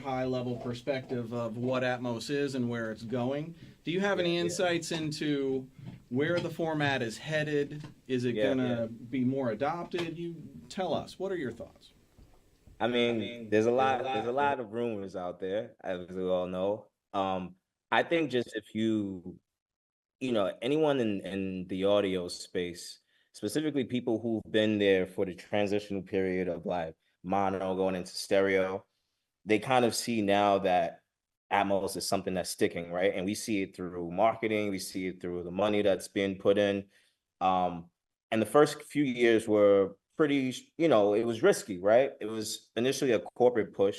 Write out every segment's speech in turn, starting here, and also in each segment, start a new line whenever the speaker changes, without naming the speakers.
high-level perspective of what Atmos is and where it's going. Do you have any insights into where the format is headed? Is it gonna be more adopted? You tell us. What are your thoughts?
I mean, there's a lot of rumors out there, as we all know. I think just if anyone in the audio space, specifically people who've been there for the transitional period of like mono going into stereo, they kind of see now that Atmos is something that's sticking, right? And we see it through marketing, we see it through the money that's being put in. Um, and the first few years were pretty, it was risky, right? It was initially a corporate push,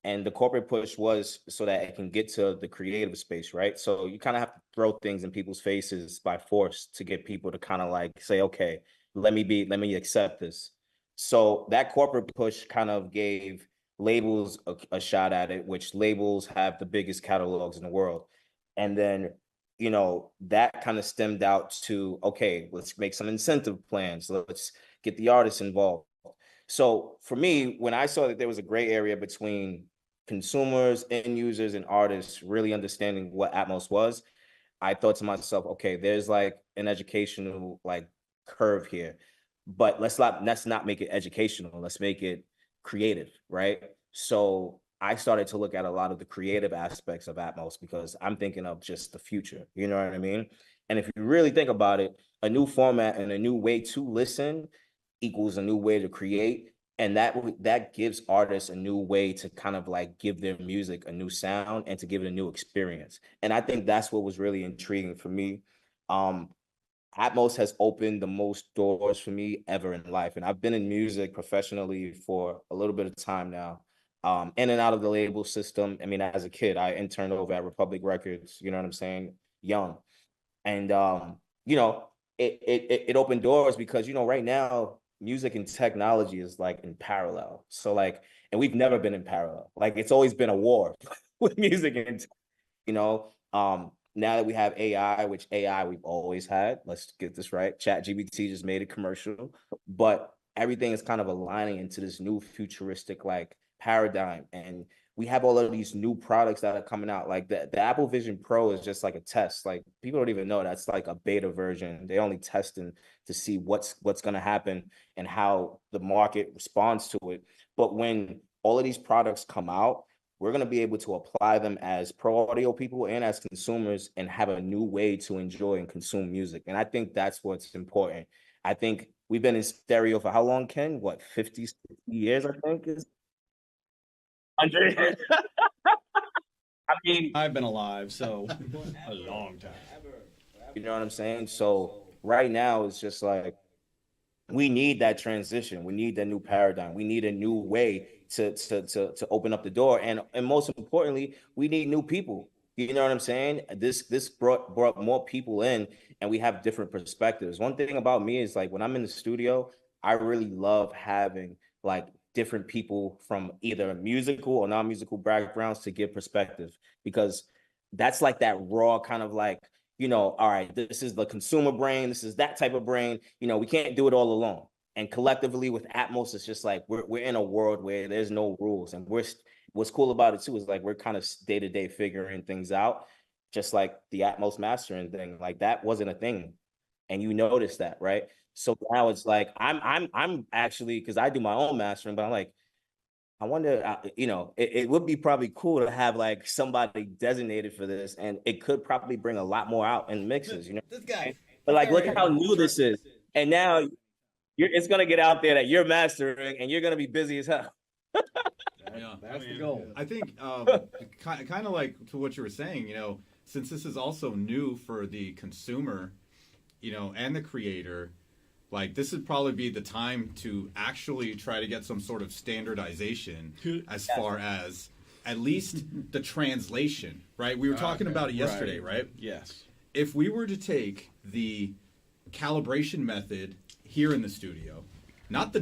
and the corporate push was so that it can get to the creative space, right? So you kind of have to throw things in people's faces by force to get people to kind of like say, okay, let me accept this. So that corporate push kind of gave labels a shot at it, which labels have the biggest catalogs in the world. And then, that kind of stemmed out to, okay, let's make some incentive plans. Let's get the artists involved. So for me, when I saw that there was a gray area between consumers, end users, and artists really understanding what Atmos was, I thought to myself, okay, there's like an educational like curve here, but let's not make it educational. Let's make it creative, right? So I started to look at a lot of the creative aspects of Atmos because I'm thinking of just the future. You know what I mean? And if you really think about it, a new format and a new way to listen equals a new way to create, and that gives artists a new way to kind of like give their music a new sound and to give it a new experience. And I think that's what was really intriguing for me. um Atmos has opened the most doors for me ever in life, and I've been in music professionally for a little bit of time now, in and out of the label system. I mean, as a kid I interned over at Republic Records, you know what I'm saying, young. And you know it opened doors because right now music and technology is like in parallel. So like, and we've never been in parallel. Like it's always been a war with music and now that we have AI, which AI we've always had, let's get this right. Chat GBT just made it commercial, but everything is kind of aligning into this new futuristic like paradigm. And we have all of these new products that are coming out. Like the Apple Vision Pro is just like a test. Like people don't even know that's like a beta version. They only testing to see what's gonna happen and how the market responds to it. But when all of these products come out, we're going to be able to apply them as pro audio people and as consumers and have a new way to enjoy and consume music. And I think that's what's important. I think we've been in stereo for how long, Ken? What, 50, 60 years, I think is 100. I mean,
I've been alive, so a long time.
you know what I'm saying? So right now it's just like we need that transition. We need that new paradigm. We need a new way to open up the door. And most importantly, we need new people. You know what I'm saying? This brought more people in, and we have different perspectives. One thing about me is like when I'm in the studio, I really love having like different people from either musical or non-musical backgrounds to give perspective, because that's like that raw kind of like, all right, this is the consumer brain, this is that type of brain. We can't do it all alone. And collectively with Atmos, it's just like we're in a world where there's no rules, and what's cool about it too is like we're kind of day to day figuring things out, just like the Atmos mastering thing. Like that wasn't a thing, and you notice that, right? So now it's like I'm actually, because I do my own mastering, but I'm like, I wonder, it would be probably cool to have like somebody designated for this, and it could probably bring a lot more out in mixes,
This guy,
But like, look
very
at how new this is, and now it's gonna get out there that you're mastering, and you're gonna be busy as hell.
yeah,
That's the goal.
I think kind of like to what you were saying, since this is also new for the consumer, and the creator, like this would probably be the time to actually try to get some sort of standardization as far as at least the translation, right? We were talking about it yesterday, right?
Yes.
If we were to take the calibration method here in the studio, not the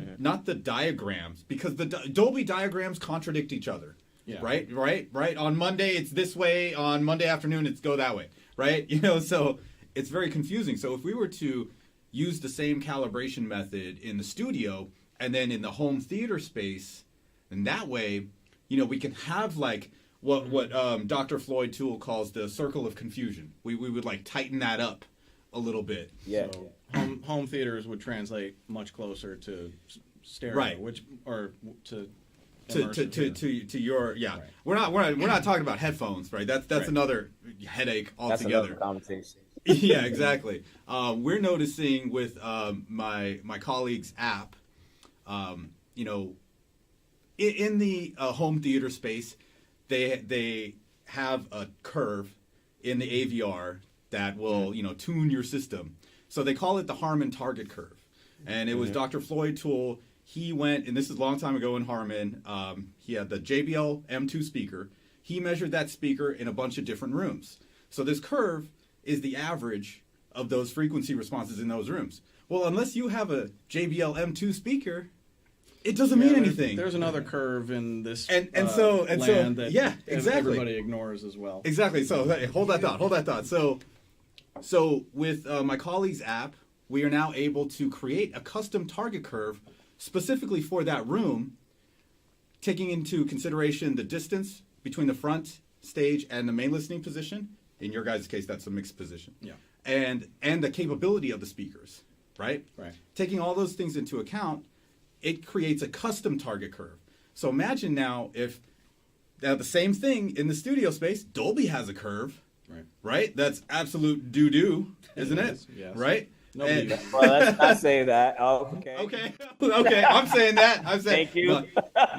diagrams, because the Dolby diagrams contradict each other.
Yeah.
Right. On Monday it's this way. On Monday afternoon it's go that way. Right. So it's very confusing. So if we were to use the same calibration method in the studio and then in the home theater space, and that way we can have like what Dr. Floyd Toole calls the circle of confusion. We would like tighten that up a little bit.
Yeah.
So home theaters would translate much closer to stereo,
Right.
to your
Right.
Right.
We're not talking about headphones, right? That's
Right.
another headache
That's
altogether.
another conversation.
Yeah, exactly. We're noticing with my colleague's app, in the home theater space, they have a curve in the AVR that will tune your system. So they call it the Harman target curve, and it was Dr. Floyd Toole. He went, and this is a long time ago in Harman. He had the JBL M2 speaker. He measured that speaker in a bunch of different rooms. So this curve is the average of those frequency responses in those rooms. Well, unless you have a JBL M2 speaker, it doesn't mean anything.
There's another curve in this
and
land
so
that
yeah, exactly.
everybody ignores as well.
Exactly. So hey, hold that thought. So with my colleague's app, we are now able to create a custom target curve specifically for that room, taking into consideration the distance between the front stage and the main listening position. In your guys' case, that's a mixed position.
Yeah.
And the capability of the speakers, right?
Right.
Taking all those things into account, it creates a custom target curve. So imagine now if the same thing in the studio space, Dolby has a curve,
Right.
right? That's absolute doo-doo, isn't it?
is, yes.
Right?
Nobody-
And-
Well, let's not say that. Oh, okay.
Okay. I'm saying that.
Thank you.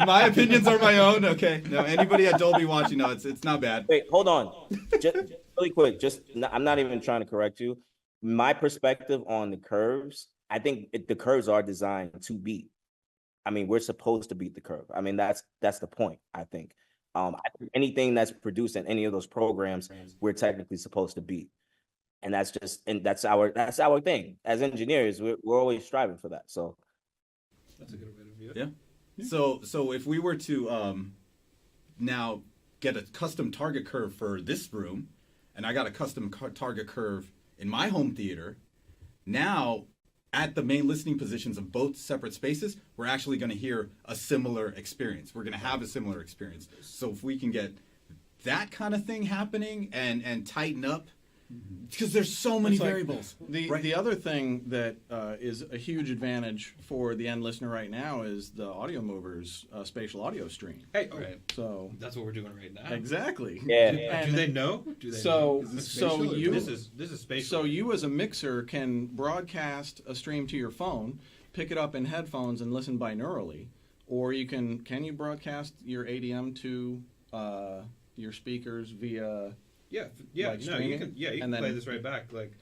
My opinions are my own. Okay. No, anybody at Dolby watching, no, it's not bad.
Wait, hold on. Just really quick. I'm not even trying to correct you. My perspective on the curves, I think the curves are designed to beat. I mean, we're supposed to beat the curve. I mean, that's the point, I think. I think anything that's produced in any of those programs, we're technically supposed to beat. And that's our thing. As engineers, we're always striving for that. So
That's a good way to view it.
Yeah. So if we were to now get a custom target curve for this room, and I got a custom target curve in my home theater, now at the main listening positions of both separate spaces, we're actually going to hear a similar experience. We're going to have a similar experience. So if we can get that kind of thing happening and tighten up, because there's so many
It's like
variables.
The other thing that is a huge advantage for the end listener right now is the Audio Movers spatial audio stream.
Hey,
Right.
So
that's what we're doing right now.
exactly.
yeah.
Do they know? Do they
So
know?
you
This is spatial.
so you as a mixer can broadcast a stream to your phone, pick it up in headphones, and listen binaurally, or you can you broadcast your ADM to your speakers via
Yeah,
like
no,
streaming?
you can
And
play
then-
this right back. Like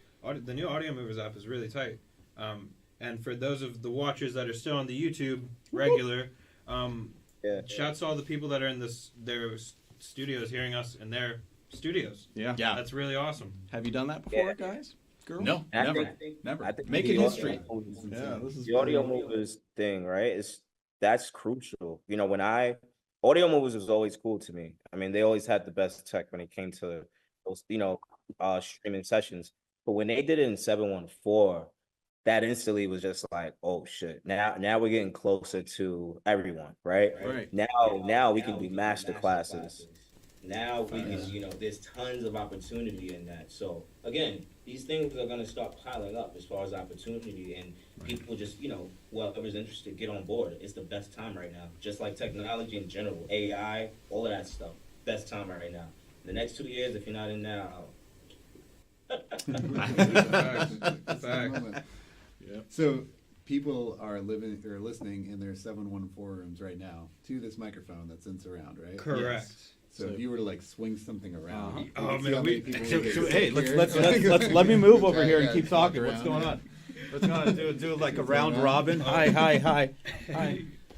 the new Audio Movers app is really tight. And for those of the watchers that are still on the YouTube regular,
Yeah.
shouts to all the people that are in their studios hearing us in their studios.
yeah.
That's really awesome.
Have you done that before,
Yeah.
guys? Girls?
No,
I
never.
think-
Never.
I think
Making
the
history.
Yeah, this is
The audio movers thing, right? That's crucial. When audio movers was always cool to me. I mean, they always had the best tech when it came to those, streaming sessions. But when they did it in 714, that instantly was just like, oh shit. Now we're getting closer to everyone, right?
Right.
Now we can do master classes. Now we can, there's tons of opportunity in that. So again, these things are gonna start piling up as far as opportunity, and people just, whoever's interested, get on board. It's the best time right now. Just like technology in general, AI, all of that stuff. Best time right now. The next 2 years, if you're not in now,
Fact.
So people are listening in their 714 rooms right now to this microphone that's in surround, right?
Correct.
So if you were to like swing something around,
Uh-huh.
you
Oh,
could see
man,
how many people would get
Hey,
sick here.
let me move over here and
Yeah,
keep
yeah,
talking.
walk
What's going
around,
on? What's going on? Do like a round
around.
robin. Hi.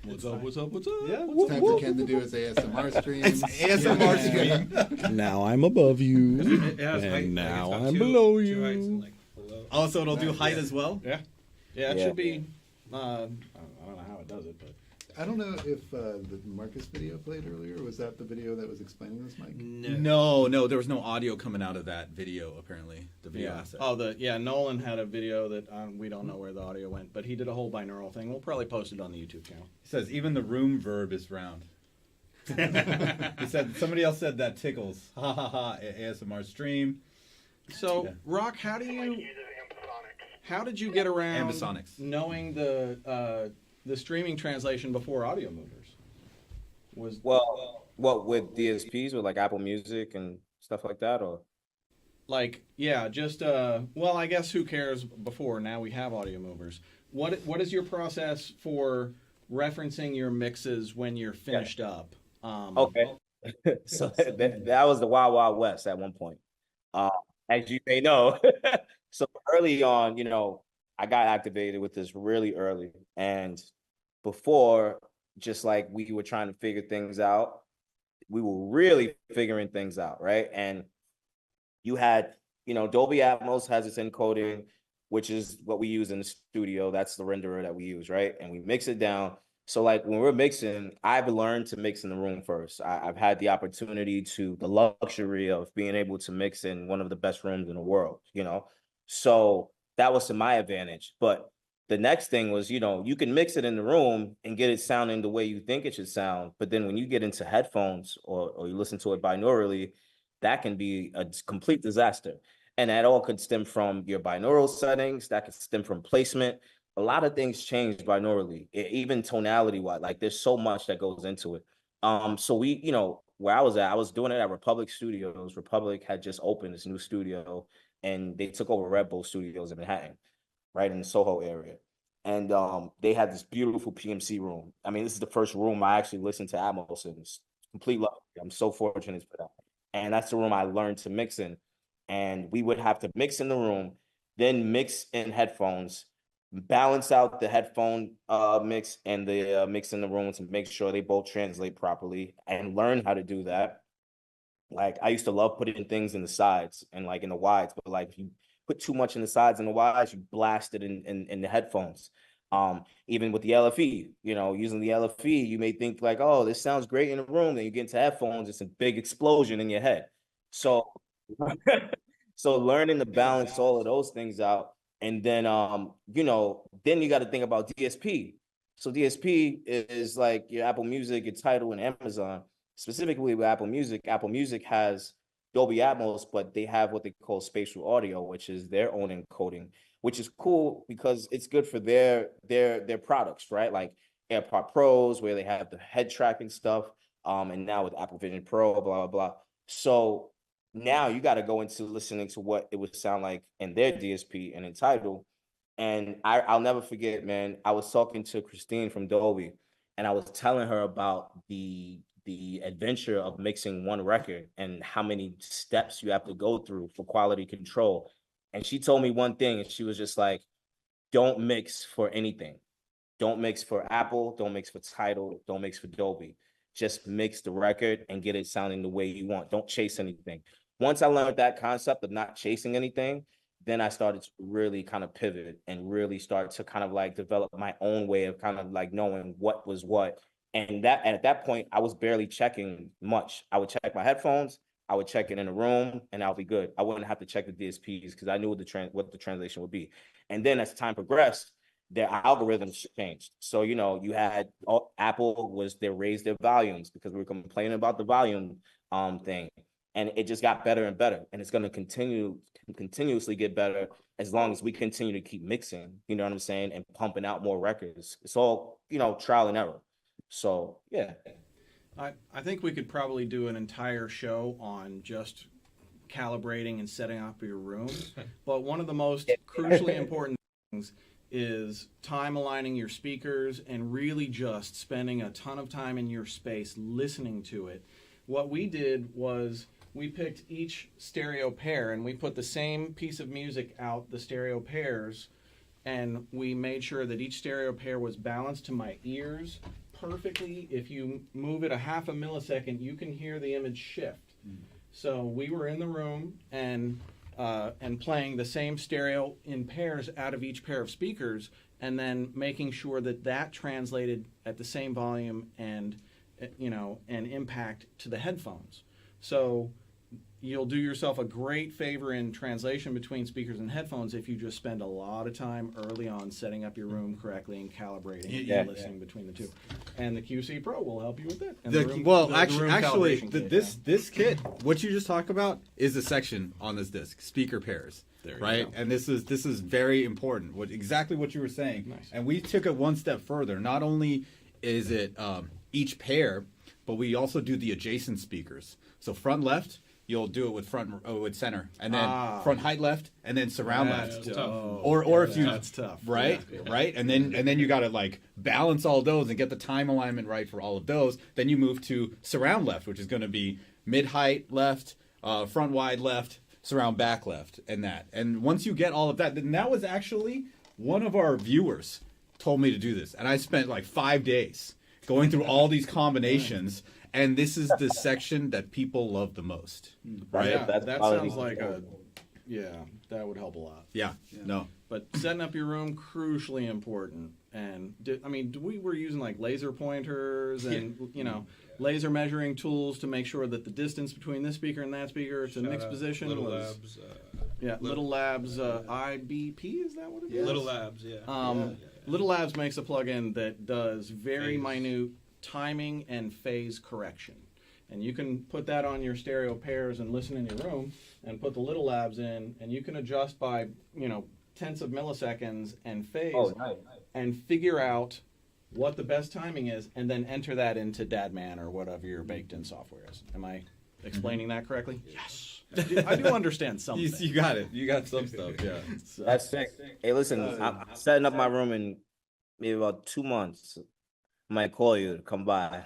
What's up? What's up?
Yeah.
It's time for Ken to do his ASMR streams.
It's ASMR
Yeah.
stream.
Now I'm above you,
It has height,
and
like, it's
now
got
I'm
two-
below
two
you.
heights and, like, below.
Also, it'll do height as well.
Yeah, it
Yeah.
should be. I don't know how it does it, but
I don't know if the Marcus video played earlier. Or was that the video that was explaining this, Mike?
No, there was no audio coming out of that video. Apparently, the video
yeah.
asset.
Oh, Nolan had a video that we don't know where the audio went, but he did a whole binaural thing. We'll probably post it on the YouTube channel.
It says even the room verb is round. He said somebody else said that tickles. Ha ha ha. ASMR stream.
So,
Yeah.
Rock, how did you get around
Ambisonics.
knowing the streaming translation before Audio Movers?
Well, what with DSPs with like Apple Music and stuff like that, or
Like, yeah, just well, I guess who cares before? Now we have Audio Movers. What is your process for referencing your mixes when you're finished up?
okay. So that was the Wild Wild West at one point. Uh, as you may know. So early on, I got activated with this really early. And before, just like we were trying to figure things out, we were really figuring things out, right? And you had, Dolby Atmos has its encoding, which is what we use in the studio. That's the renderer that we use, right? And we mix it down. So like when we're mixing, I've learned to mix in the room first. I've had the opportunity the luxury of being able to mix in one of the best rooms in the world, So that was to my advantage. But the next thing was, you can mix it in the room and get it sounding the way you think it should sound. But then when you get into headphones or you listen to it binaurally, that can be a complete disaster. And that all could stem from your binaural settings. That could stem from placement. A lot of things change binaurally, even tonality wise. Like there's so much that goes into it. So we, where I was doing it at Republic Studios. Republic had just opened this new studio, and they took over Red Bull Studios in Manhattan, right in the Soho area. And they had this beautiful PMC room. I mean, this is the first room I actually listened to Atmos in. It's complete love. I'm so fortunate for that. And that's the room I learned to mix in. And we would have to mix in the room, then mix in headphones, balance out the headphone mix and the mix in the room to make sure they both translate properly, and learn how to do that. Like I used to love putting things in the sides and like in the wides, but like if you put too much in the sides and the wides, you blast it in the headphones. Even with the LFE, using the LFE, you may think like, oh, this sounds great in the room. Then you get into headphones, it's a big explosion in your head. So, so learning to balance all of those things out. And then, then you got to think about DSP. So DSP is like your Apple Music, your Tidal, and Amazon. Specifically with Apple Music has Dolby Atmos, but they have what they call spatial audio, which is their own encoding, which is cool because it's good for their products, right? Like AirPod Pros, where they have the head tracking stuff, and now with Apple Vision Pro, blah blah blah. So now you got to go into listening to what it would sound like in their DSP and in Tidal. And I'll never forget, man. I was talking to Christine from Dolby, and I was telling her about the adventure of mixing one record and how many steps you have to go through for quality control. And she told me one thing, and she was just like, don't mix for anything. Don't mix for Apple, don't mix for Tidal, don't mix for Dolby. Just mix the record and get it sounding the way you want. Don't chase anything. Once I learned that concept of not chasing anything, then I started to really kind of pivot and really start to kind of like develop my own way of kind of like knowing what was what. And at that point, I was barely checking much. I would check my headphones, I would check it in the room, and I'll be good. I wouldn't have to check the DSPs because I knew what the translation would be. And then as time progressed, their algorithms changed. So, you had Apple they raised their volumes because we were complaining about the volume thing. And it just got better and better. And it's going to continuously get better as long as we continue to keep mixing, you know what I'm saying, and pumping out more records. It's all, trial and error. So, yeah.
I think we could probably do an entire show on just calibrating and setting up your room. But one of the most crucially important things is time aligning your speakers and really just spending a ton of time in your space listening to it. What we did was we picked each stereo pair and we put the same piece of music out the stereo pairs, and we made sure that each stereo pair was balanced to my ears perfectly. If you move it a half a millisecond, you can hear the image shift. So we were in the room and playing the same stereo in pairs out of each pair of speakers, and then making sure that translated at the same volume and impact to the headphones. So you'll do yourself a great favor in translation between speakers and headphones if you just spend a lot of time early on setting up your room correctly and calibrating
Yeah.
and listening between the two. And the QC Pro will help you with that. And
The,
room-
well,
the
actually,
room
actually,
calibration
the,
kit,
this kit, what you just talked about, is a section on this disc, speaker pairs,
There you
right?
go.
And this is very important. Exactly what you were saying.
Nice.
And we took it one step further. Not only is it each pair, but we also do the adjacent speakers. So front left, you'll do it with with center, and then front height left, and then surround
That's
left.
tough.
tough.
Or if you
That's tough.
right,
Yeah.
right, and then you got to like balance all those and get the time alignment right for all of those. Then you move to surround left, which is going to be mid height left, front wide left, surround back left, and that. And once you get all of that, then that was actually one of our viewers told me to do this, and I spent like 5 days going through all these combinations. And this is the section that people love the most, right?
Yeah,
That's
that
probably-
sounds like that would help a lot.
Yeah, no.
But setting up your room, crucially important. And we were using like laser pointers and laser measuring tools to make sure that the distance between this speaker and that speaker to
Shout
mixed
out
position
Little
was
Labs.
Little Labs IBP, is that what it is?
Little Labs, yeah.
Little Labs makes a plugin that does very
Phase.
minute timing and phase correction. And you can put that on your stereo pairs and listen in your room and put the Little Labs in, and you can adjust by, tenths of milliseconds and phase
nice.
and figure out what the best timing is and then enter that into Dadman or whatever your baked in software is. Am I explaining that correctly? Yes. I do understand something.
You got it. You got some stuff. Yeah.
So-
That's sick. Hey, listen, I'm setting up my room in maybe about 2 months. I might call you to come by.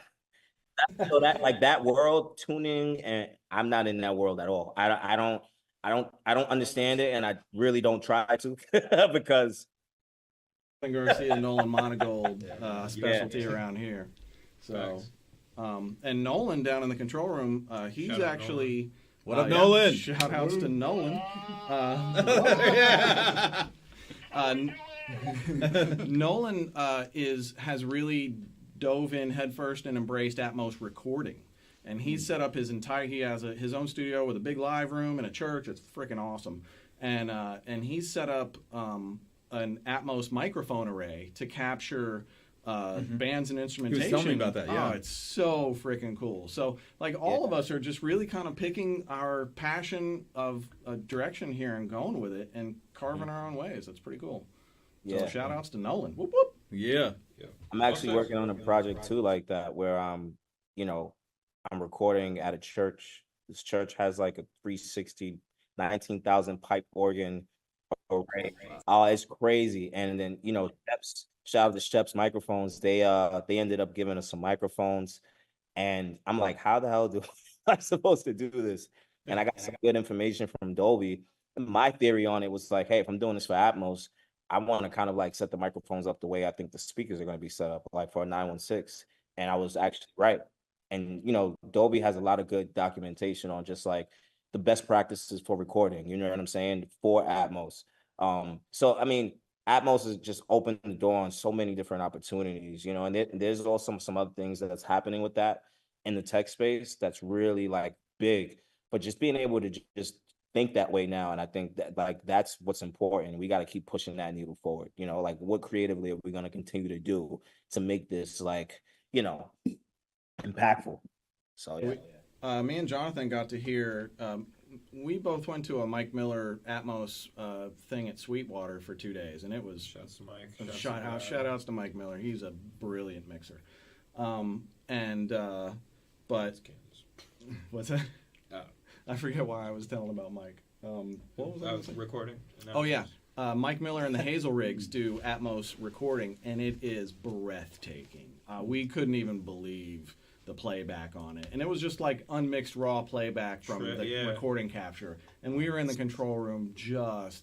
So that world tuning, and I'm not in that world at all. I don't understand it, and I really don't try to because
Garcia Nolan Monogold specialty around here. So,
Facts.
and Nolan down in the control room, he's
Shout out
actually.
What up, Nolan?
Shout outs to Nolan. Nolan has really dove in headfirst and embraced Atmos recording. And he's set up he has his own studio with a big live room and a church. It's freaking awesome. And he's set up an Atmos microphone array to capture bands and instrumentation.
telling me about that, yeah.
Oh, it's so freaking cool. So, like, all of us are just really kind of picking our passion of a direction here and going with it and carving our own ways. That's pretty cool. So,
Yeah.
shout outs to Nolan. Whoop, whoop.
Yeah.
I'm actually
Also,
working on a project too like that where I'm recording at a church. This church has like a 360, 19,000 pipe organ array. Oh, it's crazy. And then, Steps, shout out to Steps Microphones. They ended up giving us some microphones. And I'm like, how the hell do I supposed to do this? And I got some good information from Dolby. My theory on it was like, hey, if I'm doing this for Atmos, I want to kind of like set the microphones up the way I think the speakers are going to be set up, like for a 916. And I was actually right. And, Dolby has a lot of good documentation on just like the best practices for recording, you know what I'm saying, for Atmos. So, I mean, Atmos has just opened the door on so many different opportunities, and there's also some other things that's happening with that in the tech space that's really like big, but just being able to just think that way now. And I think that like, that's what's important. We got to keep pushing that needle forward, like what creatively are we going to continue to do to make this like, impactful. So, yeah.
Me and Jonathan got to hear. We both went to a Mike Miller Atmos thing at Sweetwater for 2 days, and it was
Shouts to Mike.
shout outs to Mike Miller. He's a brilliant mixer. But what's that? I forget why I was telling about Mike. What was
I
I
was
saying?
recording.
Oh yeah, Mike Miller and the Hazel Rigs do Atmos recording, and it is breathtaking. We couldn't even believe the playback on it, and it was just like unmixed raw playback from the recording capture, and we were in the control room.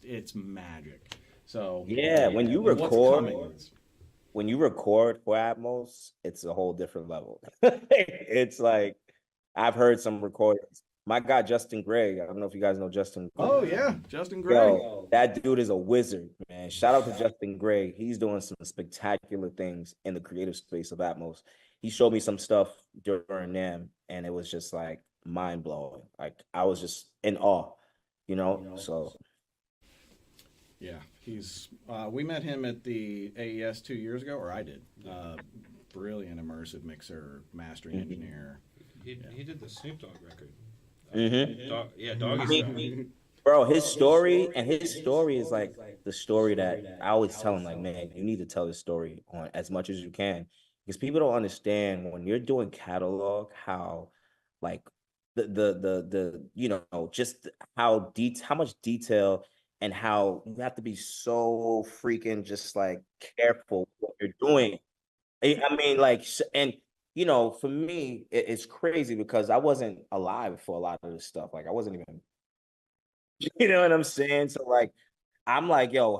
It's magic. So
Yeah, when you
what's
record,
coming is-
when you record for Atmos, it's a whole different level. It's like I've heard some recordings. My guy Justin Gray, I don't know if you guys know Justin.
Oh yeah, Justin Gray.
Yo, that dude is a wizard, man. Shout out to Justin Gray. He's doing some spectacular things in the creative space of Atmos. He showed me some stuff during NAMM, and it was just like mind blowing. Like I was just in awe, So
Yeah, he's. We met him at the AES 2 years ago, or I did. Brilliant immersive mixer, mastering engineer.
He did the Snoop Dogg record.
I
Doggy
mean, bro, his story is like the story that I always tell him, like, man, you need to tell this story on as much as you can. Because people don't understand when you're doing catalog how like just how much detail and how you have to be so freaking just like careful what you're doing. I mean, like, and for me, it's crazy because I wasn't alive for a lot of this stuff. Like, I wasn't even, you know what I'm saying? So, like, I'm like, yo,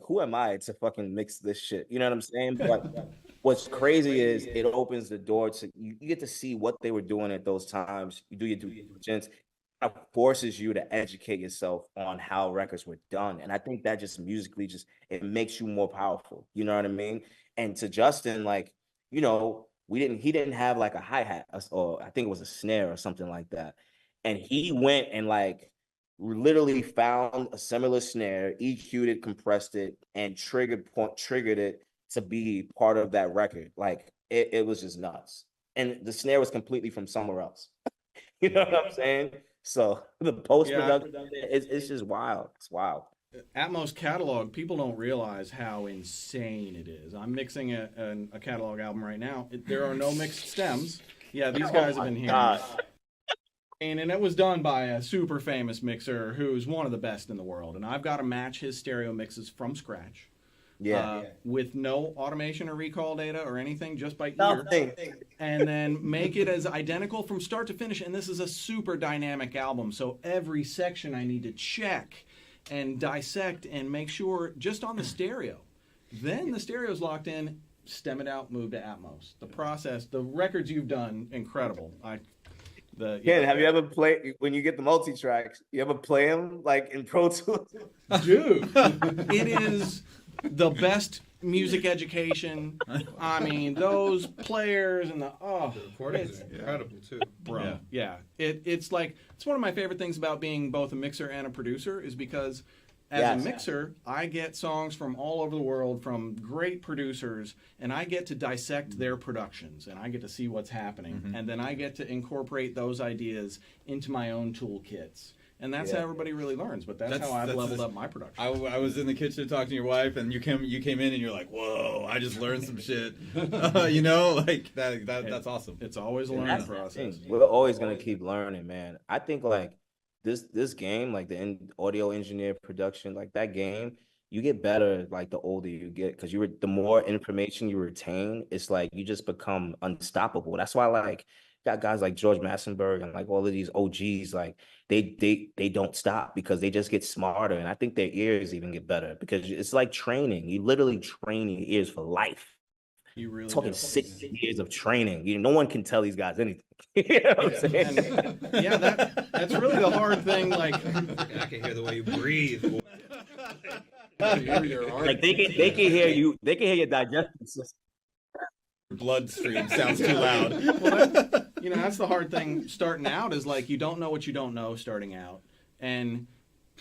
who am I to fucking mix this shit? You know what I'm saying? But what's crazy is it opens the door to you get to see what they were doing at those times. You do your due diligence. It forces you to educate yourself on how records were done. And I think that just musically it makes you more powerful. You know what I mean? And to Justin, like, he didn't have like a hi-hat or I think it was a snare or something like that. And he went and like literally found a similar snare, EQ'd it, compressed it, and triggered it to be part of that record. Like it was just nuts. And the snare was completely from somewhere else. You know what I'm saying? So the post production, it's just wild. It's wild.
Atmos catalog, people don't realize how insane it is. I'm mixing a catalog album right now. There are no mixed stems. Yeah, these guys have been here. And it was done by a super famous mixer who's one of the best in the world. And I've got to match his stereo mixes from scratch. With no automation or recall data or anything, just by ear. And then make it as identical from start to finish. And this is a super dynamic album. So every section I need to check and dissect and make sure just on the stereo. Then the stereo's locked in, stem it out, move to Atmos. The process, the records you've done, incredible.
Ken, have you ever played when you get the multi-tracks? You ever play them like in Pro Tools?
Dude, it is the best music education. I mean, those players and the
recordings are incredible too,
bro. Yeah, it's one of my favorite things about being both a mixer and a producer is because as a mixer, I get songs from all over the world from great producers, and I get to dissect their productions, and I get to see what's happening, and then I get to incorporate those ideas into my own toolkits. And that's how everybody really learns. But that's how I've leveled up my production.
I was in the kitchen talking to your wife, and you came in, and you're like, "Whoa! I just learned some shit." Like that's awesome.
It's always a learning process.
We're always gonna keep learning, man. I think like this game, like the audio engineer production, like that game, you get better like the older you get because the more information you retain, it's like you just become unstoppable. That's why like got guys like George Massenburg and like all of these OGs, like they don't stop because they just get smarter. And I think their ears even get better because it's like training. You literally train your ears for life.
You really
talking 6 years of training. No one can tell these guys anything. You know what I'm saying?
That's really the hard thing. Like
I can hear the way you breathe.
Like they can hear you. They can hear your digestive system.
Bloodstream sounds too loud.
Well, that's the hard thing starting out is like you don't know what you don't know starting out, and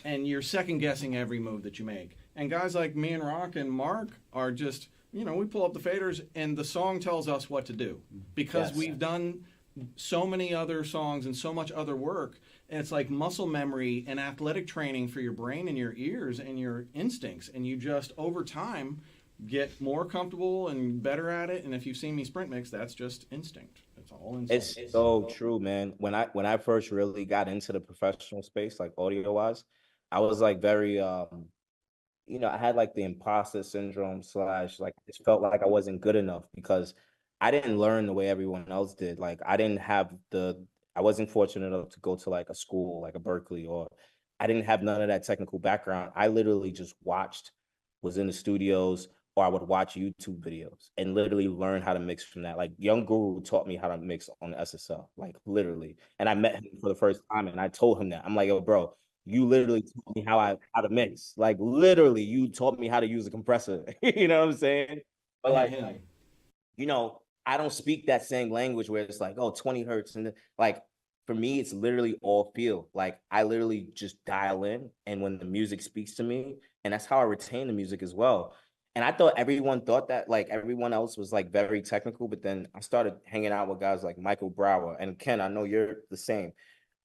you're second guessing every move that you make. And guys like me and Rock and Mark are just we pull up the faders and the song tells us what to do because we've done so many other songs and so much other work, and it's like muscle memory and athletic training for your brain and your ears and your instincts, and you just over time get more comfortable and better at it. And if you've seen me sprint mix, that's just instinct. It's all instinct.
It's so true, man. When I first really got into the professional space, like audio wise, I was like very I had like the imposter syndrome / like it felt like I wasn't good enough because I didn't learn the way everyone else did. Like I wasn't fortunate enough to go to like a school like a Berkeley, or I didn't have none of that technical background. I literally just was in the studios, or I would watch YouTube videos and literally learn how to mix from that. Like Young Guru taught me how to mix on the SSL, like literally. And I met him for the first time and I told him that. I'm like, yo, bro, you literally taught me how to mix. Like literally, you taught me how to use a compressor. You know what I'm saying? But like, I don't speak that same language where it's like, oh, 20 hertz. And like, for me, it's literally all feel. Like I literally just dial in, and when the music speaks to me, and that's how I retain the music as well. And I thought everyone thought that, like everyone else was like very technical, but then I started hanging out with guys like Michael Brower and Ken. I know you're the same,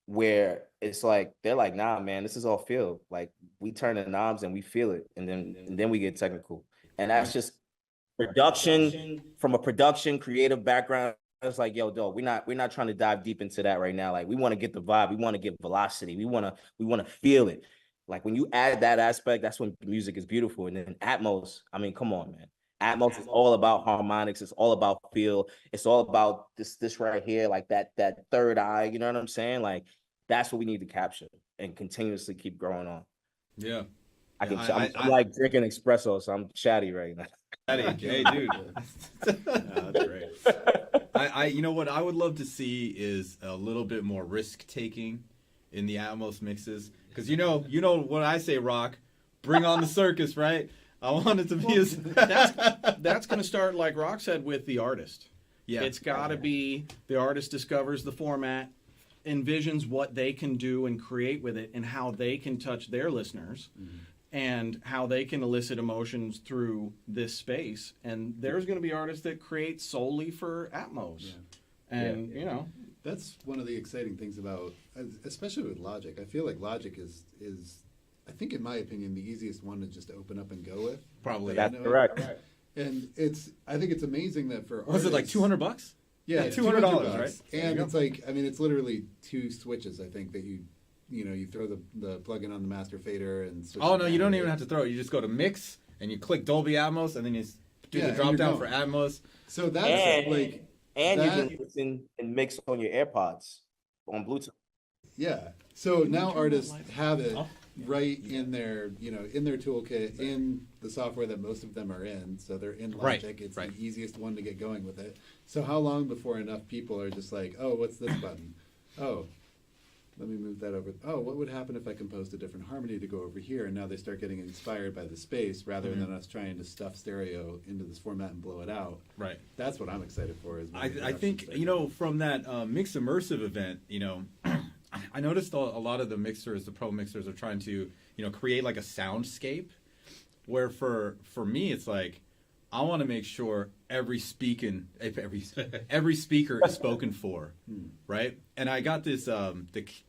where it's like they're like, nah, man, this is all feel. Like we turn the knobs and we feel it, and then we get technical, and that's just production from a production creative background. It's like, yo, dog, we're not trying to dive deep into that right now. Like we want to get the vibe, we want to get velocity, we want to feel it. Like when you add that aspect, that's when music is beautiful. And then Atmos, I mean, come on, man. Atmos is all about harmonics. It's all about feel. It's all about this right here, like that third eye. You know what I'm saying? Like that's what we need to capture and continuously keep growing on.
Yeah.
I'm like drinking espresso, so I'm chatty right now.
Hey, dude. That's great. You know what I would love to see is a little bit more risk taking in the Atmos mixes, because you know what I say, Rock, bring on the circus, right? I want it to be
That's going to start, like Rock said, with the artist.
Yeah.
It's got to be the artist discovers the format, envisions what they can do and create with it, and how they can touch their listeners. Mm-hmm. And how they can elicit emotions through this space. And there's going to be artists that create solely for Atmos. Yeah. And, you know.
That's one of the exciting things about, especially with Logic. I feel like Logic is I think in my opinion, the easiest one to just open up and go with.
Probably.
That's correct.
And I think it's amazing that for
was
artists,
it like $200?
Yeah,
$200, right?
And it's like, I mean, it's literally 2 switches, I think, that you throw the plug-in on the master fader and switch.
Oh, no, you don't even have to throw it. You just go to mix, and you click Dolby Atmos, and then you do the drop-down for Atmos.
So that's
And you can listen and mix on your AirPods on Bluetooth.
Yeah. So now artists have it right in their toolkit, in the software that most of them are in. So they're in Logic.
Right.
It's the easiest one to get going with it. So how long before enough people are just like, oh, what's this button? Oh, let me move that over. Oh, what would happen if I composed a different harmony to go over here? And now they start getting inspired by the space rather than us trying to stuff stereo into this format and blow it out.
Right.
That's what I'm excited for. Is
I think, from that Mix Immersive event, I noticed a lot of the mixers, the pro mixers, are trying to, create like a soundscape where for me, it's like, I want to make sure every speaker is spoken for, right? And I got this the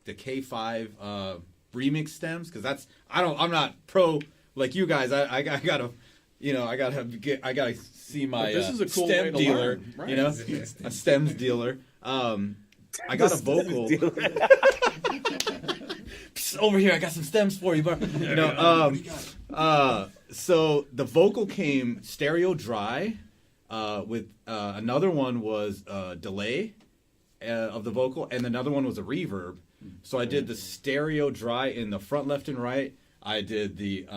K5 remix stems, because I'm not pro like you guys. I gotta see my
this is a cool
stem
way to
dealer,
learn. Right.
a stems dealer. I got a vocal. Over here, I got some stems for you, bro. So the vocal came stereo dry, with another one was delay of the vocal, and another one was a reverb. So I did the stereo dry in the front left and right. I did the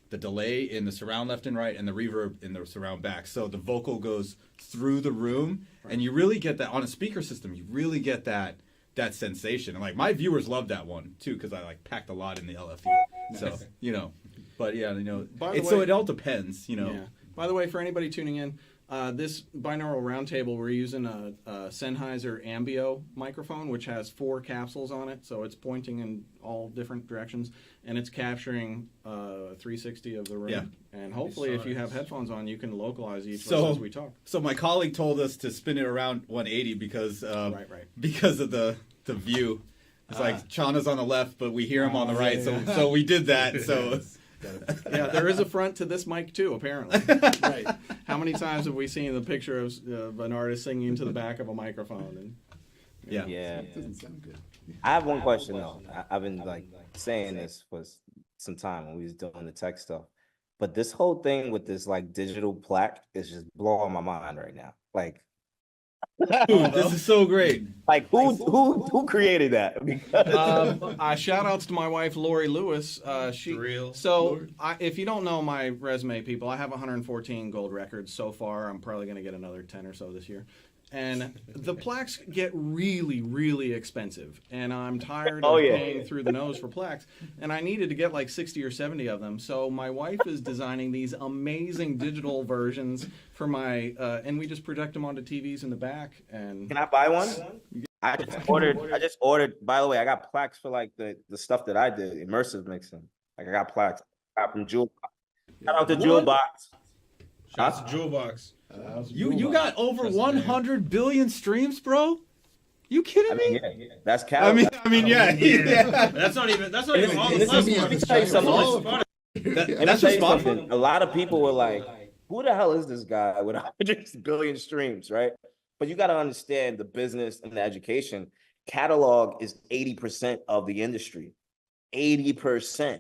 delay in the surround left and right, and the reverb in the surround back. So the vocal goes through the room, and you really get that on a speaker system. You really get that sensation. And like my viewers love that one too, because I like packed a lot in the LFE. So but yeah, so it all depends. Yeah.
By the way, for anybody tuning in, this binaural roundtable, we're using a Sennheiser Ambio microphone, which has 4 capsules on it, so it's pointing in all different directions, and it's capturing 360 of the room.
Yeah.
And hopefully, if you have headphones on, you can localize each of us as we talk.
So my colleague told us to spin it around 180 because because of the view. It's like Chana's on the left, but we hear him on the right, so we did that. So.
Yeah, there is a front to this mic too, apparently. Right. How many times have we seen the picture of an artist singing into the back of a microphone? And
Yeah.
It doesn't sound good.
I have one question though. I've been like saying this for some time when we was doing the tech stuff, but this whole thing with this like digital plaque is just blowing my mind right now. Like,
dude, this is so great.
Like, who created that?
Shout outs to my wife Lori Lewis. If you don't know my resume, people, I have 114 gold records so far. I'm probably going to get another 10 or so this year. And the plaques get really, really expensive. And I'm tired of paying through the nose for plaques. And I needed to get like 60 or 70 of them. So my wife is designing these amazing digital versions for my, and we just project them onto TVs in the back. And
can I buy one? I just ordered. By the way, I got plaques for like the stuff that I did, immersive mixing. Like I got plaques. I got from Jewel. Shout out to Jewel Box.
Shout out to Jewel Box.
You got over
Trust
100 billion streams, bro? You kidding
I
me?
mean, yeah, that's catalog.
Yeah.
That's not even all the
This is- let me tell you something.
That's
Let me
just
tell you
Spotify.
something. A lot of people were like, "Who the hell is this guy with 100 billion streams?" Right? But you got to understand the business and the education. Catalog is 80% of the industry. 80%.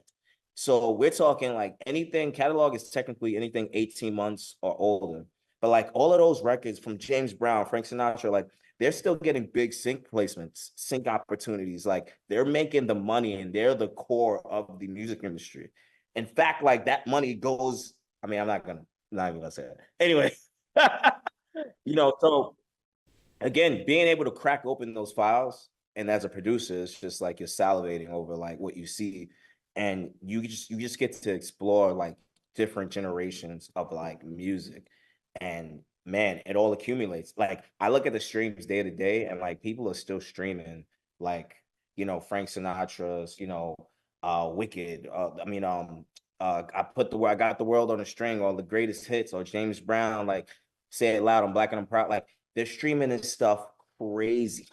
So we're talking like anything. Catalog is technically anything 18 months or older. But like all of those records from James Brown, Frank Sinatra, like they're still getting big sync placements, sync opportunities. Like they're making the money and they're the core of the music industry. In fact, like that money goes, I mean, not even gonna say that. Anyway, so again, being able to crack open those files and as a producer, it's just like you're salivating over like what you see. And you just get to explore like different generations of like music. And man, it all accumulates. Like I look at the streams day to day, and like people are still streaming, like Frank Sinatra's, Wicked. I got the world on a string, or the greatest hits, or James Brown, like Say It Loud, I'm Black and I'm Proud. Like they're streaming this stuff crazy,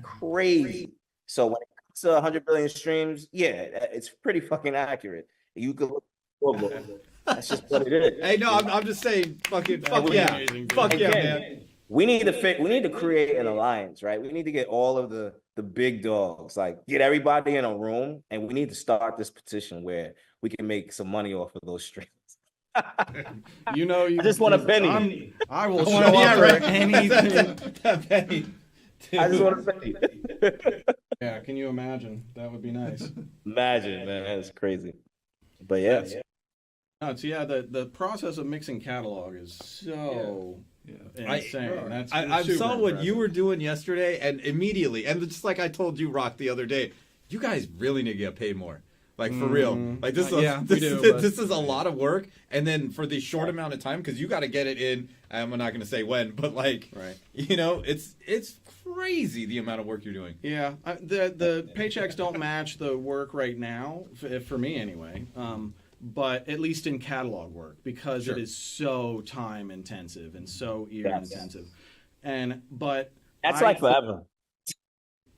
crazy. So when it comes to 100 billion streams, yeah, it's pretty fucking accurate. You could look. That's just what it is.
Hey, no, I'm just saying, fuck yeah, man.
We need to create an alliance, right? We need to get all of the big dogs, like get everybody in a room, and we need to start this petition where we can make some money off of those streams.
I
just want a penny.
I will show up for anything.
That penny.
I just want a penny.
Yeah, can you imagine? That would be nice.
Imagine, man, that's crazy. But yeah.
The process of mixing catalog is so insane.
I
super
saw what you
impressive.
were doing yesterday, and immediately, and just like I told you, Rock, the other day, you guys really need to get paid more. Like, for real. Like, this is
we do, but-
this is a lot of work, and then for the short amount of time, because you got to get it in, I'm not going to say when, but like,
Right.
it's crazy the amount of work you're doing.
Yeah, the paychecks don't match the work right now, for me anyway. But at least in catalog work, because
Sure.
it is so time intensive and so ear intensive, but
That's like forever.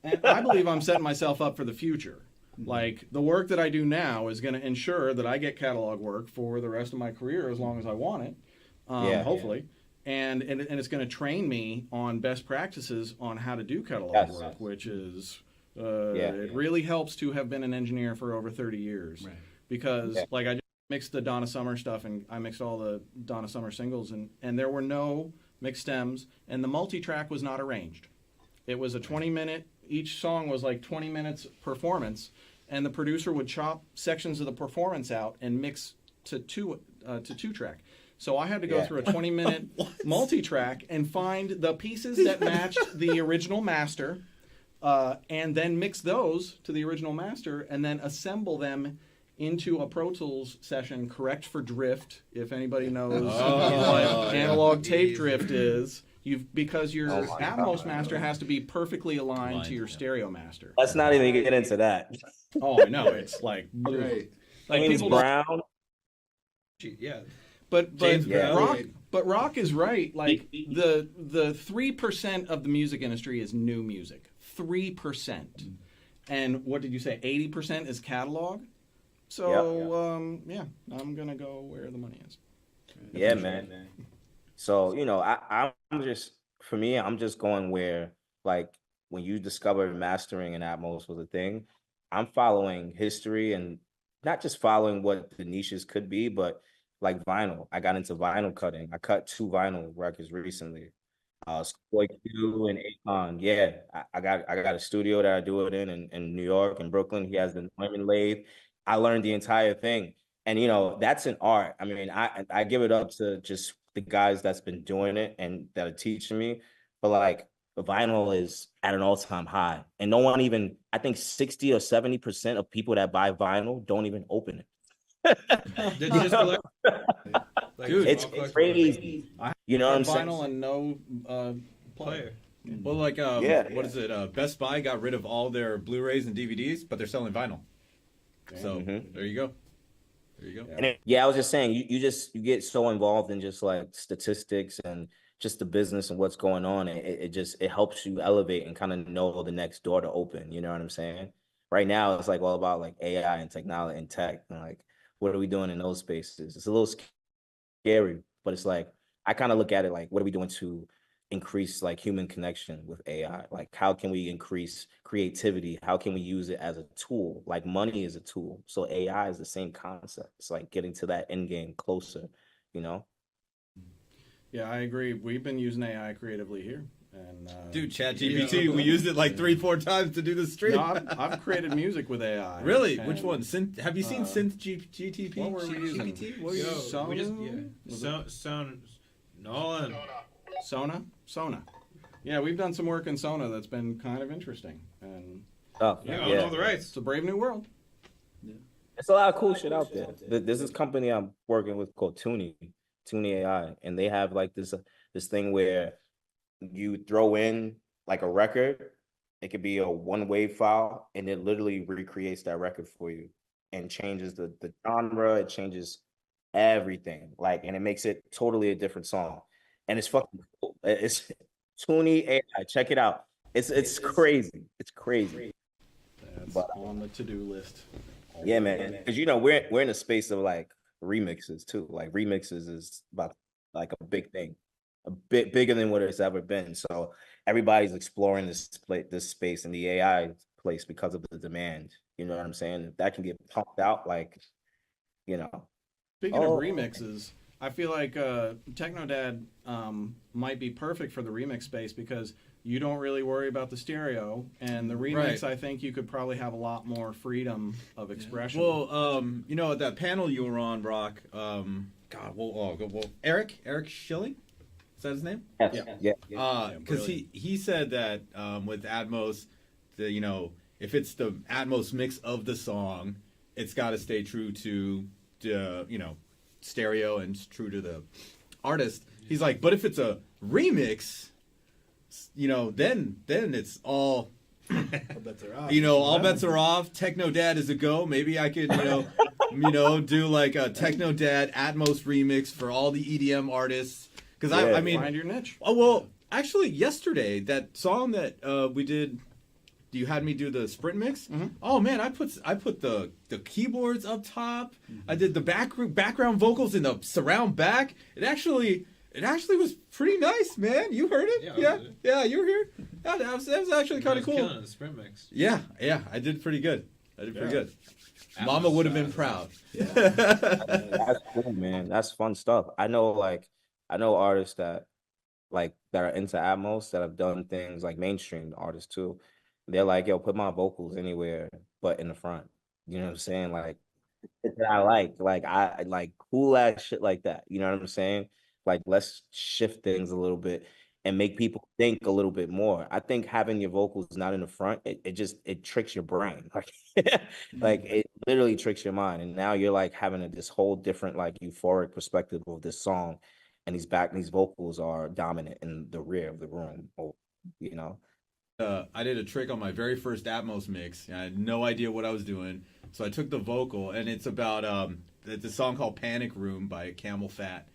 and I believe I'm setting myself up for the future. Like the work that I do now is going to ensure that I get catalog work for the rest of my career as long as I want it, hopefully. And it's going to train me on best practices on how to do catalog work, which is it really helps to have been an engineer for over 30 years.
Right.
Because like I just mixed the Donna Summer stuff, and I mixed all the Donna Summer singles, and there were no mixed stems, and the multi-track was not arranged. It was a 20-minute, each song was like 20 minutes performance, and the producer would chop sections of the performance out and mix to two track. So I had to go through a 20-minute multi-track and find the pieces that matched the original master, and then mix those to the original master, and then assemble them into a Pro Tools session, correct for drift, if anybody knows what analog tape drift is. Because your Atmos master has to be perfectly aligned to your stereo master.
Let's not even get into that.
Oh, I know, it's like
Right.
like
James
people
Brown.
Yeah.
But
James Brown.
Rock is right. Like the 3% of the music industry is new music. 3%. And what did you say? 80% is catalog? So I'm gonna go where the money is.
Yeah, man. So, I'm just going where, like, when you discovered mastering and Atmos was a thing, I'm following history and not just following what the niches could be, but like vinyl. I got into vinyl cutting. I cut 2 vinyl records recently. Schoolboy Q and Akon. Yeah, I got a studio that I do it in New York and Brooklyn. He has the Neumann lathe. I learned the entire thing. And, that's an art. I mean, I give it up to just the guys that's been doing it and that are teaching me. But like the vinyl is at an all-time high. And no one even, I think 60 or 70% of people that buy vinyl don't even open it.
Did you just collect?
Dude,
It's crazy.
I
You know what I'm saying?
vinyl and no
Player.
Well, like, what is it? Best Buy got rid of all their Blu-rays and DVDs, but they're selling vinyl. So there you go. There you go.
And I was just saying, you get so involved in just like statistics and just the business and what's going on. It helps you elevate and kind of know the next door to open. You know what I'm saying? Right now, it's like all about like AI and technology and tech, and like what are we doing in those spaces? It's a little scary, but it's like I kind of look at it like, what are we doing to increase like human connection with AI? Like, how can we increase creativity? How can we use it as a tool? Like money is a tool. So AI is the same concept. It's like getting to that end game closer, you know?
Yeah, I agree. We've been using AI creatively here. And
Dude, ChatGPT, we used it like 3-4 times to do the stream.
No, I've created music with AI.
Really?
And,
Which one? Have you seen Synth GTP?
What were we using?
GPT? What were you
Yo, we just
Sona?
sound Nolan.
Sona. Yeah, we've done some work in Sona that's been kind of interesting. And
Oh,
Yeah, I don't know the rights.
it's a brave new world.
It's a lot of cool shit out there. There's this company I'm working with called Toonie AI, and they have like this thing where you throw in like a record. It could be a one wave file, and it literally recreates that record for you and changes the genre. It changes everything, like, and it makes it totally a different song. And it's fucking cool. It's Toonie AI. Check it out. It's crazy. It's crazy.
That's
But-
on the to-do list.
Yeah, man. Because we're in a space of like remixes too. Like remixes is about like a big thing, a bit bigger than what it's ever been. So everybody's exploring this space in the AI place because of the demand. You know what I'm saying? If that can get pumped out, like, you know.
Speaking of remixes, I feel like Technodad might be perfect for the remix space because you don't really worry about the stereo, and the remix,
Right.
I think you could probably have a lot more freedom of expression.
Well, you know, at that panel you were on, Brock, Eric Schilling? Is that his name?
Yeah.
Because he said that with Atmos, you know, if it's the Atmos mix of the song, it's got to stay true to the, you know, stereo and true to the artist. He's like, but if it's a remix, you know, then it's all,
All bets are off.
you know, all bets are off. Technodad is a go. Maybe I could, you know, do like a Technodad Atmos remix for all the EDM artists. Because
Yeah.
I mean,
Find your niche.
oh well, actually, yesterday that song that we did, you had me do the sprint mix.
Mhm.
Oh man, I put the keyboards up top. I did the background vocals in the surround back. It actually was pretty nice, man. You heard it?
Yeah, I heard it.
Yeah, you were here. That was actually kind of
Killing
cool.
it, the sprint mix.
Yeah, I did pretty good. Pretty good.
Atmos
Mama would have been
style.
proud.
That's cool, man. That's fun stuff. I know artists that are into Atmos that have done things like mainstream artists too. They're like, yo, put my vocals anywhere but in the front. You know what I'm saying? Like that I like cool ass shit like that. You know what I'm saying? Like, let's shift things a little bit and make people think a little bit more. I think having your vocals not in the front, it tricks your brain. Like it literally tricks your mind. And now you're like having this whole different like euphoric perspective of this song, and these vocals are dominant in the rear of the room. Or, you know.
I did a trick on my very first Atmos mix. I had no idea what I was doing, so I took the vocal, and it's about it's a song called "Panic Room" by Camel Fat,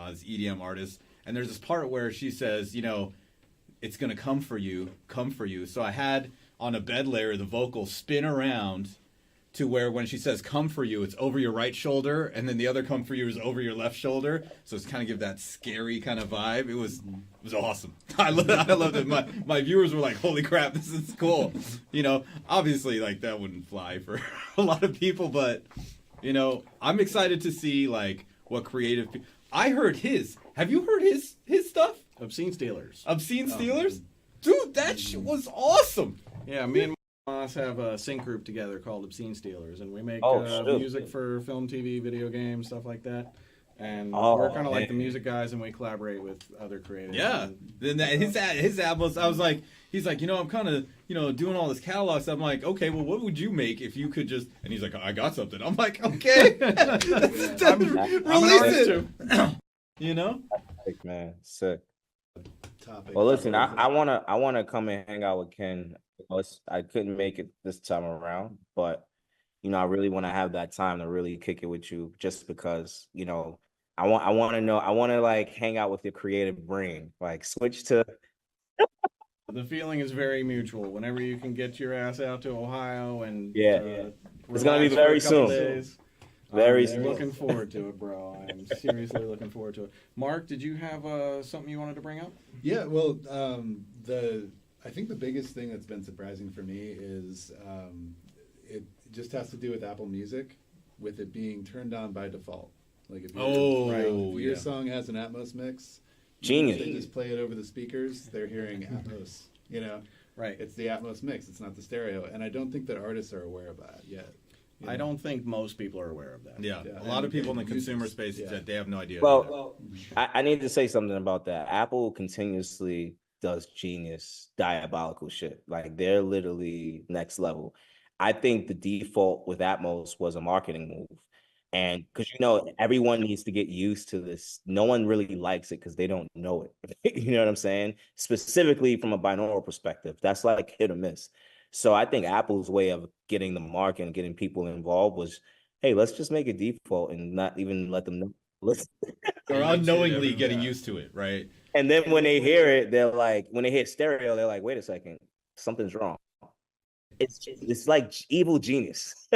this EDM artist. And there's this part where she says, you know, it's gonna come for you. So I had on a bed layer the vocal spin around to where when she says "come for you," it's over your right shoulder, and then the other "come for you" is over your left shoulder. So it's kind of give that scary kind of vibe. It was awesome. I loved it. My viewers were like, "Holy crap, this is cool!" You know, obviously, like that wouldn't fly for a lot of people, but you know, I'm excited to see like what creative. I heard his. Have you heard his stuff?
Obscene Stealers.
Obscene Stealers, dude, that shit was awesome.
Yeah, me and Moss have a sync group together called Obscene Stealers, and we make
shoot.
music for film, TV, video games, stuff like that. And
Oh,
we're kind of like
man.
the music guys, and we collaborate with other creatives.
Yeah.
And
Then his albums, I was like, he's like, you know, I'm kind of, you know, doing all this catalog stuff. I'm like, okay, well, what would you make if you could just? And he's like, I got something. I'm like, okay, release it. You know?
Sick, man. Sick.
topic.
Well, listen, I wanna come and hang out with Ken. I couldn't make it this time around, but I really want to have that time to really kick it with you, just because I want to like hang out with your creative brain, like switch to.
The feeling is very mutual. Whenever you can get your ass out to Ohio and
Yeah. It's gonna be
relax for
very
a couple
soon.
days,
Very
I'm
soon.
looking forward to it, bro. I'm seriously looking forward to it. Mark, did you have something you wanted to bring up?
Yeah, well, I think the biggest thing that's been surprising for me is it just has to do with Apple Music, with it being turned on by default. Like if your song has an Atmos mix,
Genius.
They just play it over the speakers. They're hearing Atmos.
Right.
It's the Atmos mix. It's not the stereo, and I don't think that artists are aware of that yet.
I don't think most people are aware of that.
Yeah,
Yeah,
a lot of people in the
and
consumer
users,
space,
yeah.
they have no idea.
Well, I need to say something about that. Apple continuously does genius, diabolical shit. Like they're literally next level. I think the default with Atmos was a marketing move. And because everyone needs to get used to this. No one really likes it because they don't know it. You know what I'm saying? Specifically from a binaural perspective, that's like hit or miss. So I think Apple's way of getting the market and getting people involved was, hey, let's just make it default and not even let them know. Listen.
Or unknowingly getting used to it, right?
And then when they hear it, they're like, when they hit stereo, they're like, wait a second, something's wrong. It's like evil genius.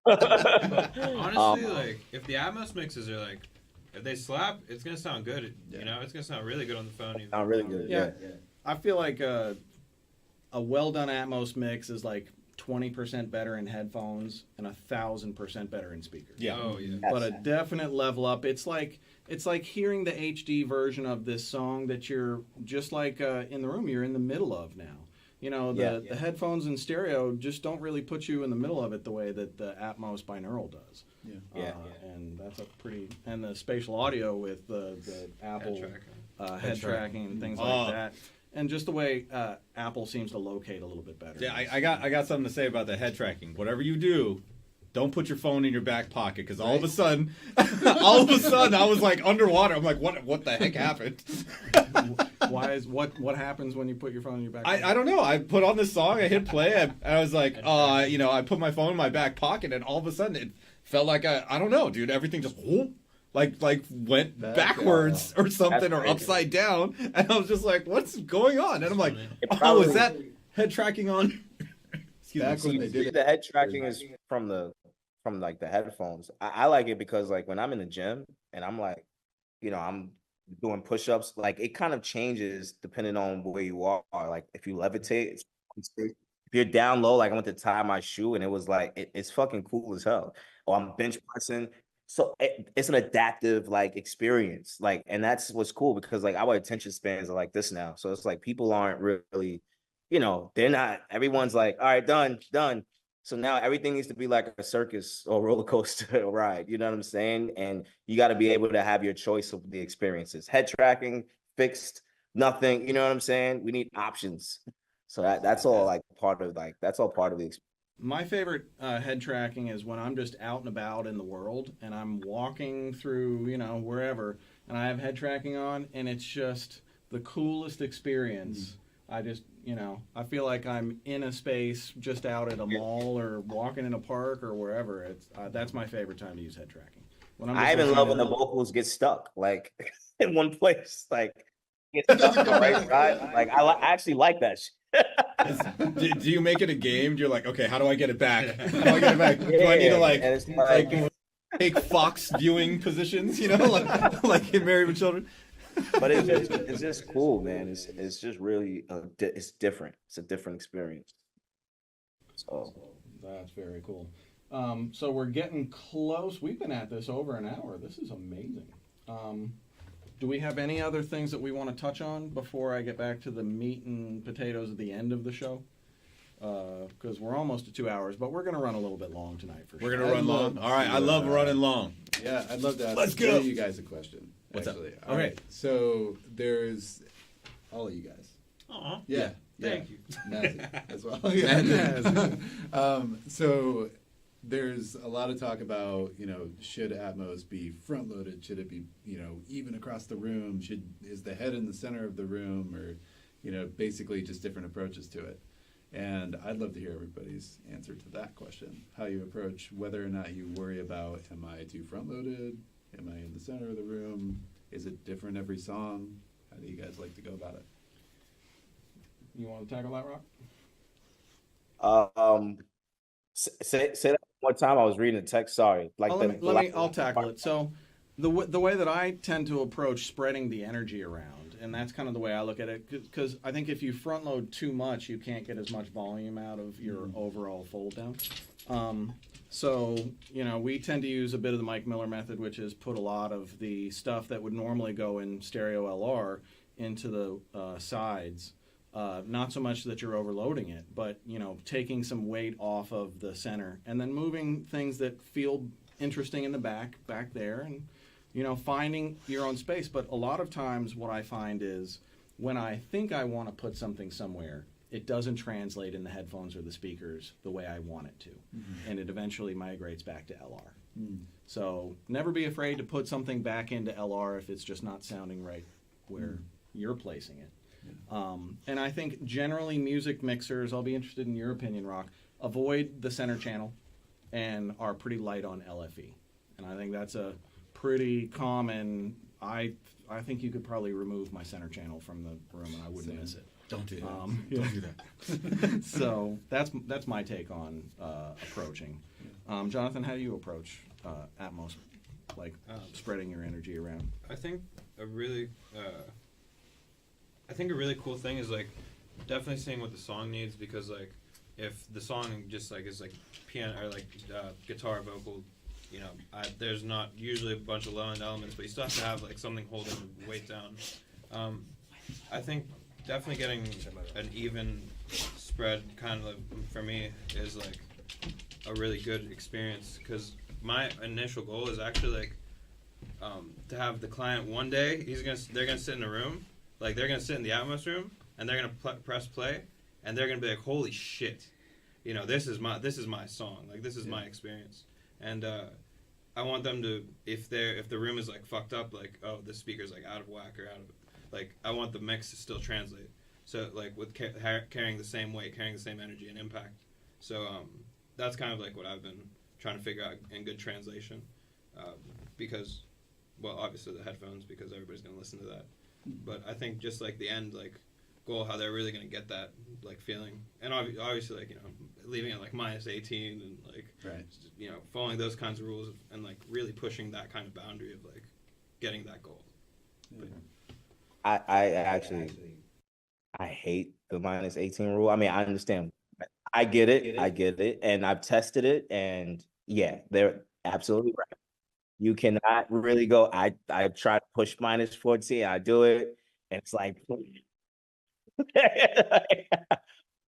Honestly, like if the Atmos mixes are like, if they slap, it's gonna sound good. It's gonna sound really good on the phone. Even.
Sound really good.
Yeah. I feel like a well done Atmos mix is like 20% better in headphones and 1,000% better in speakers.
Yeah.
Oh yeah.
But a definite level up. It's like hearing the HD version of this song that you're just like in the room you're in the middle of now. The headphones and stereo just don't really put you in the middle of it the way that the Atmos binaural does.
Yeah.
And that's a pretty, and the spatial audio with the Apple head tracking and things like that. And just the way Apple seems to locate a little bit better.
Yeah, I got something to say about the head tracking. Whatever you do, don't put your phone in your back pocket, because all of a sudden, I was like underwater. I'm like, what the heck happened?
What happens when you put your phone in your back pocket?
I don't know. I put on this song, I hit play, and I was like, I put my phone in my back pocket, and all of a sudden it felt like I don't know, dude. Everything just went backwards or something, or upside down, and I was just like, what's going on? And I'm like, is that head tracking on?
Back when they did it,
The head tracking is from like the headphones. I like it because like when I'm in the gym and I'm like, I'm doing push-ups, like it kind of changes depending on where you are. Like if you levitate, if you're down low, like I went to tie my shoe and it was like it's fucking cool as hell. Or I'm bench pressing. So it's an adaptive like experience. Like, and that's what's cool, because like our attention spans are like this now. So it's like people aren't really, they're not, everyone's like, all right, done. So now everything needs to be like a circus or roller coaster ride. You know what I'm saying? And you got to be able to have your choice of the experiences. Head tracking, fixed, nothing. You know what I'm saying? We need options. So that's all like part of the experience.
My favorite head tracking is when I'm just out and about in the world and I'm walking through, wherever, and I have head tracking on, and it's just the coolest experience. I just, I feel like I'm in a space just out at a mall or walking in a park or wherever. It's that's my favorite time to use head tracking. When
I even love when the vocals get stuck, like in one place, like get stuck on the right side. Like I actually like that shit.
Do you make it a game? You're like, okay, how do I get it back? How do I get it back? Do I need to like take Fox viewing positions? Like in Married with Children.
But it's just cool, man. It's just really it's different. It's a different experience. So
that's very cool. So we're getting close. We've been at this over an hour. This is amazing. Do we have any other things that we want to touch on before I get back to the meat and potatoes at the end of the show? Because we're almost to 2 hours, but we're going to run a little bit long tonight for sure.
We're going to run long? All right, I love running long.
Yeah, I'd love to ask
Let's go.
one of you guys a question.
What's
actually.
up?
All right. So there's all of you guys.
Aw.
Yeah.
Thank you.
Nazi as well. Yeah. So there's a lot of talk about, should Atmos be front loaded? Should it be, even across the room? Is the head in the center of the room, or, basically just different approaches to it? And I'd love to hear everybody's answer to that question. How you approach whether or not you worry about, am I too front loaded? Am I in the center of the room? Is it different every song? How do you guys like to go about it?
You want to tackle that, Rock?
Say that one more time. I was reading the text. Sorry. Like
I'll tackle it. So the way that I tend to approach spreading the energy around, and that's kind of the way I look at it, because I think if you front load too much, you can't get as much volume out of your overall fold down. So, we tend to use a bit of the Mike Miller method, which is put a lot of the stuff that would normally go in stereo LR into the sides. Not so much that you're overloading it, but, taking some weight off of the center and then moving things that feel interesting in the back there, and, finding your own space. But a lot of times what I find is when I think I want to put something somewhere, it doesn't translate in the headphones or the speakers the way I want it to. Mm-hmm. And it eventually migrates back to LR. Mm. So never be afraid to put something back into LR if it's just not sounding right where you're placing it. Yeah. And I think generally music mixers, I'll be interested in your opinion, Rock, avoid the center channel and are pretty light on LFE. And I think that's a pretty common, I think you could probably remove my center channel from the room and I wouldn't miss it.
Don't do that. Don't do that.
So that's my take on approaching. Jonathan, how do you approach Atmos, like spreading your energy around?
I think a really cool thing is like definitely seeing what the song needs, because like if the song just like is like piano or like guitar vocal, there's not usually a bunch of low end elements, but you still have to have like something holding the weight down. I think definitely getting an even spread kind of for me is like a really good experience, because my initial goal is actually like to have the client one day they're gonna sit in a room, like they're gonna sit in the Atmos room and they're gonna press play and they're gonna be like, holy shit, this is my song, like this is my experience. And I want them to, if the room is like fucked up, like, oh, the speaker's like out of whack or out of, like, I want the mix to still translate. So like with carrying the same weight, carrying the same energy and impact. So that's kind of like what I've been trying to figure out in good translation, because, well, obviously the headphones, because everybody's gonna listen to that. But I think just like the end like goal, how they're really gonna get that like feeling, and obviously like leaving it like -18 and like following those kinds of rules and like really pushing that kind of boundary of like getting that goal.
Yeah.
I actually hate the -18 rule. I mean, I understand. I get it, and I've tested it, and yeah, they're absolutely right. You cannot really go. I try to push -14. I do it, and it's like,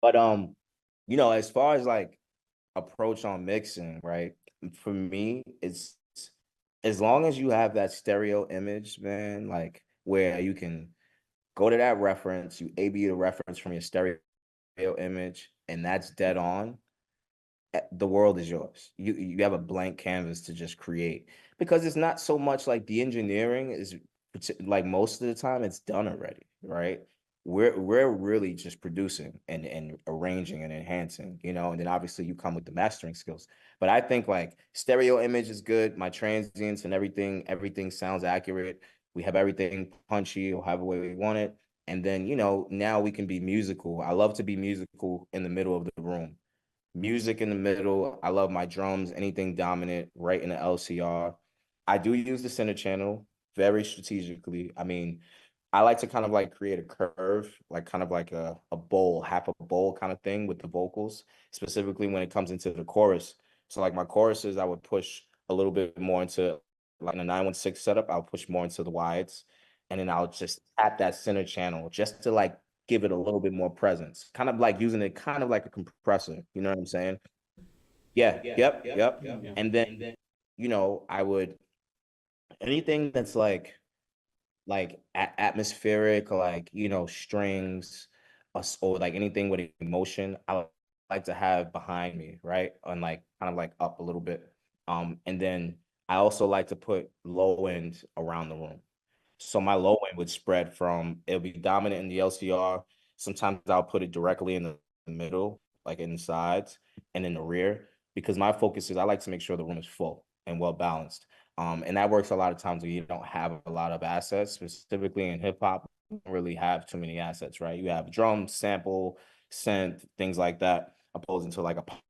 but as far as like approach on mixing, right? For me, it's as long as you have that stereo image, man, like where you can go to that reference, you A/B the reference from your stereo image, and that's dead on. The world is yours. You have a blank canvas to just create, because it's not so much like the engineering is like most of the time it's done already, right? We're really just producing and arranging and enhancing, and then obviously you come with the mastering skills. But I think like stereo image is good, my transients and everything sounds accurate. We have everything punchy or however way we want it. And then, now we can be musical. I love to be musical in the middle of the room. Music in the middle. I love my drums, anything dominant right in the LCR. I do use the center channel very strategically. I mean, I like to kind of like create a curve, like kind of like a bowl, half a bowl kind of thing with the vocals, specifically when it comes into the chorus. So like my choruses, I would push a little bit more into like in a 916 setup, I'll push more into the wides. And then I'll just tap that center channel just to like give it a little bit more presence, kind of like using it kind of like a compressor. You know what I'm saying? Yeah. Yep.
Yeah.
And then, I would, anything that's like atmospheric, like, strings or like anything with emotion, I like to have behind me, right? And like kind of like up a little bit. And then I also like to put low end around the room. So my low end would spread from, it'll be dominant in the LCR. Sometimes I'll put it directly in the middle, like in the sides and in the rear, because my focus is I like to make sure the room is full and well balanced. And that works a lot of times when you don't have a lot of assets, specifically in hip hop. You don't really have too many assets, right? You have drum, sample, synth, things like that, opposing to like a pop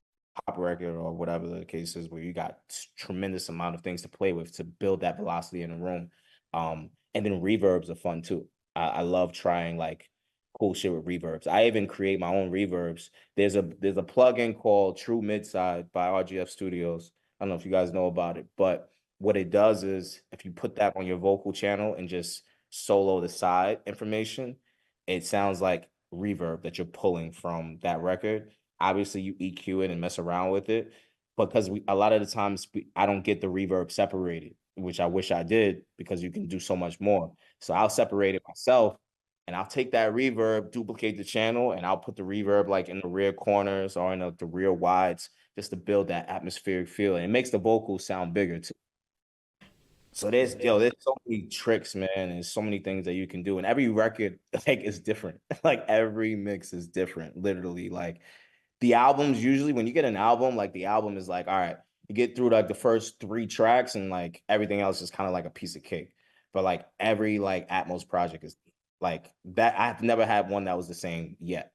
record or whatever the case is, where you got tremendous amount of things to play with to build that velocity in the room. And then reverbs are fun too. I love trying like cool shit with reverbs. I even create my own reverbs. There's a plugin called True Midside by RGF Studios. I don't know if you guys know about it, but what it does is if you put that on your vocal channel and just solo the side information, it sounds like reverb that you're pulling from that record. Obviously, you EQ it and mess around with it, because a lot of the times I don't get the reverb separated, which I wish I did, because you can do so much more. So I'll separate it myself, and I'll take that reverb, duplicate the channel, and I'll put the reverb like in the rear corners or in the rear wides, just to build that atmospheric feel. And it makes the vocals sound bigger too. So there's so many tricks, man, and so many things that you can do. And every record like is different. Like every mix is different, literally. Like the albums, usually when you get an album, like the album is like, all right, you get through like the first 3 tracks and like everything else is kind of like a piece of cake. But like every like Atmos project is like that. I've never had one that was the same yet.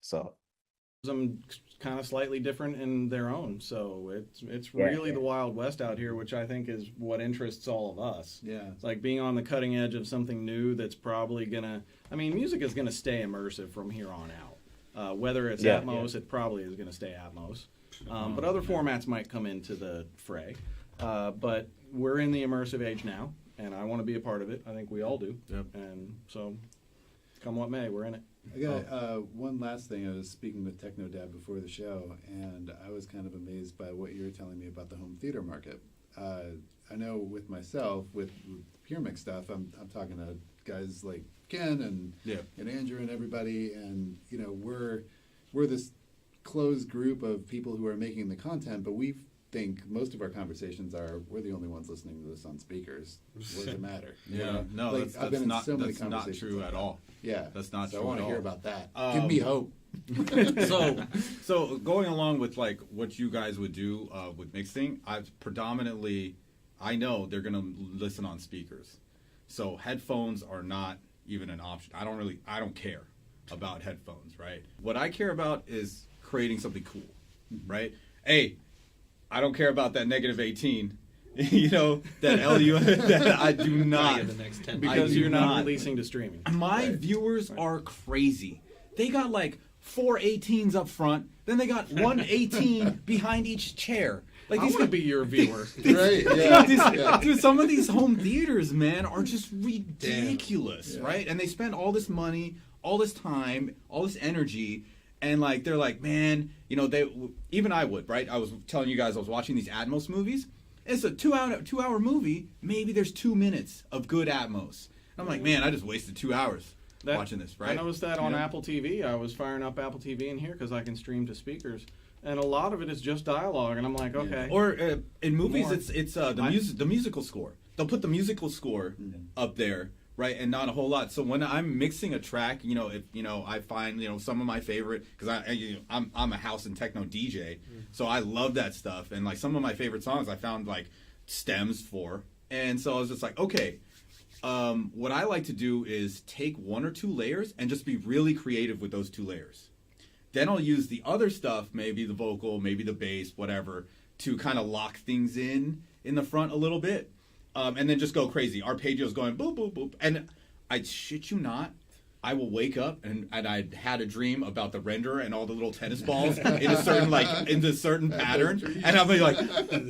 So
Some kind of slightly different in their own, so it's
Yeah,
really
yeah.
the Wild West out here, which I think is what interests all of us.
Yeah.
It's like being on the cutting edge of something new that's probably gonna. I mean, music is gonna stay immersive from here on out. Whether it's
Yeah,
Atmos, it probably is gonna stay Atmos. But other formats might come into the fray. But we're in the immersive age now, and I want to be a part of it. I think we all do.
Yep.
And so, come what may, we're in it.
I got one last thing. I was speaking with Techno Dad before the show, and I was kind of amazed by what you were telling me about the home theater market. I know with myself, with Pure Mix stuff, I'm talking to guys like Ken and Andrew and everybody, and you know we're this closed group of people who are making the content, but we think most of our conversations are we're the only ones listening to this on speakers. What does it matter? You
Yeah,
know?
no,
Like,
that's
I've been in
not
so many
that's not
conversations
true
like
at
that.
all.
Yeah,
That's not
so
true
I want
at
to hear
all.
about that. Give me hope.
So going along with like what you guys would do with mixing, I know they're gonna listen on speakers. So headphones are not even an option. I don't care about headphones, right? What I care about is creating something cool, right? Hey, I don't care about that -18. You know, that LU that I do not.
Get the next 10
Because
I do
you're not
not.
releasing to streaming.
My viewers are crazy. They got like 4 18s up front, then they got 1 18 behind each chair. Like
I
these
want to
could
be your viewer.
Right? Yeah. yeah.
Dude, some of these home theaters, man, are just ridiculous, right? And they spend all this money, all this time, all this energy, and like they're like, man, you know, even I would, right? I was telling you guys I was watching these Atmos movies. It's a 2-hour movie. Maybe there's 2 minutes of good Atmos. And I'm like, man, I just wasted 2 hours watching this, right?
I noticed that on
You know?
Apple TV. I was firing up Apple TV in here because I can stream to speakers, and a lot of it is just dialogue. And I'm like, okay.
Or in movies,
More.
it's the musical score. They'll put the musical score up there, right, and not a whole lot. So when I'm mixing a track, you know, if you know, I find some of my favorite, because I'm a house and techno DJ, so I love that stuff, and like some of my favorite songs I found like stems for, and so I was just like, okay. What I like to do is take 1 or 2 layers and just be really creative with those 2 layers. Then I'll use the other stuff, maybe the vocal, maybe the bass, whatever, to kind of lock things in the front a little bit. And then just go crazy. Arpeggio's going boop, boop, boop. And I shit you not, I will wake up and I had a dream about the renderer and all the little tennis balls in a certain pattern. And I'll be like,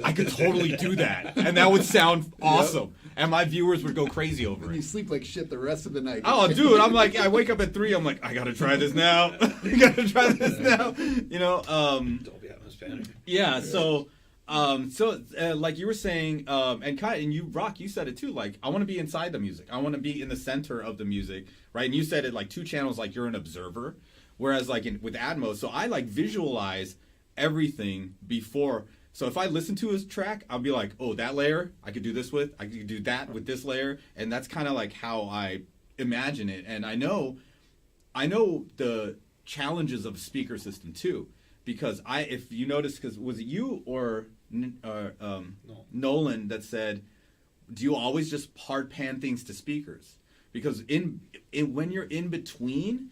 I could totally do that. And that would sound awesome. And my viewers would go crazy over
And you
it.
sleep like shit the rest of the night.
Oh, dude, I'm like, I wake up at 3. I'm like, I gotta try this now. I gotta try this now. You know,
Dolby Atmos banner.
yeah. So like you were saying, and Kai and you, Rock, you said it too. Like, I want to be inside the music. I want to be in the center of the music, right? And you said it like 2 channels, like you're an observer. Whereas like with Atmos, so I like visualize everything before. So if I listen to his track, I'll be like, oh, that layer I could do this with. I could do that with this layer, and that's kind of like how I imagine it. And I know the challenges of a speaker system too, because if you notice, because was it you or Nolan that said, do you always just hard pan things to speakers? Because when you're in between,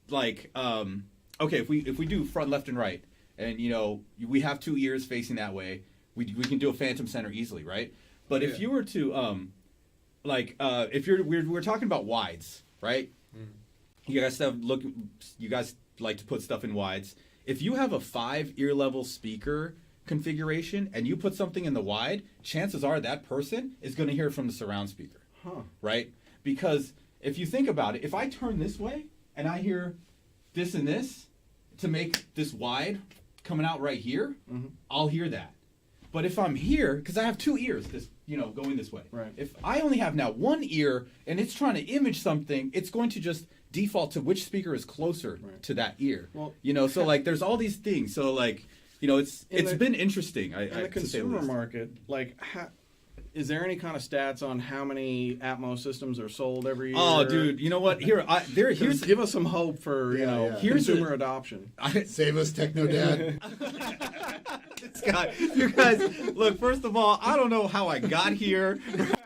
like okay, if we do front, left, and right, and we have 2 ears facing that way, we can do a phantom center easily, right? But if you were to if we're talking about wides, right? You guys like to put stuff in wides. If you have a 5 ear level speaker configuration and you put something in the wide, chances are that person is going to hear it from the surround speaker, right? Because if you think about it, if I turn this way and I hear this and this to make this wide coming out right here, I'll hear that. But if I'm here, because I have 2 ears, going this way.
Right.
If I only have now 1 ear and it's trying to image something, it's going to just default to which speaker is closer to that ear.
Well,
so like there's all these things. So like, it's been interesting.
In the consumer market, like, is there any kind of stats on how many Atmos systems are sold every year?
Oh, dude, you know what? Here's
give us some hope for consumer adoption.
Save us, Techno Dad.
This guy, you guys, look. First of all, I don't know how I got here.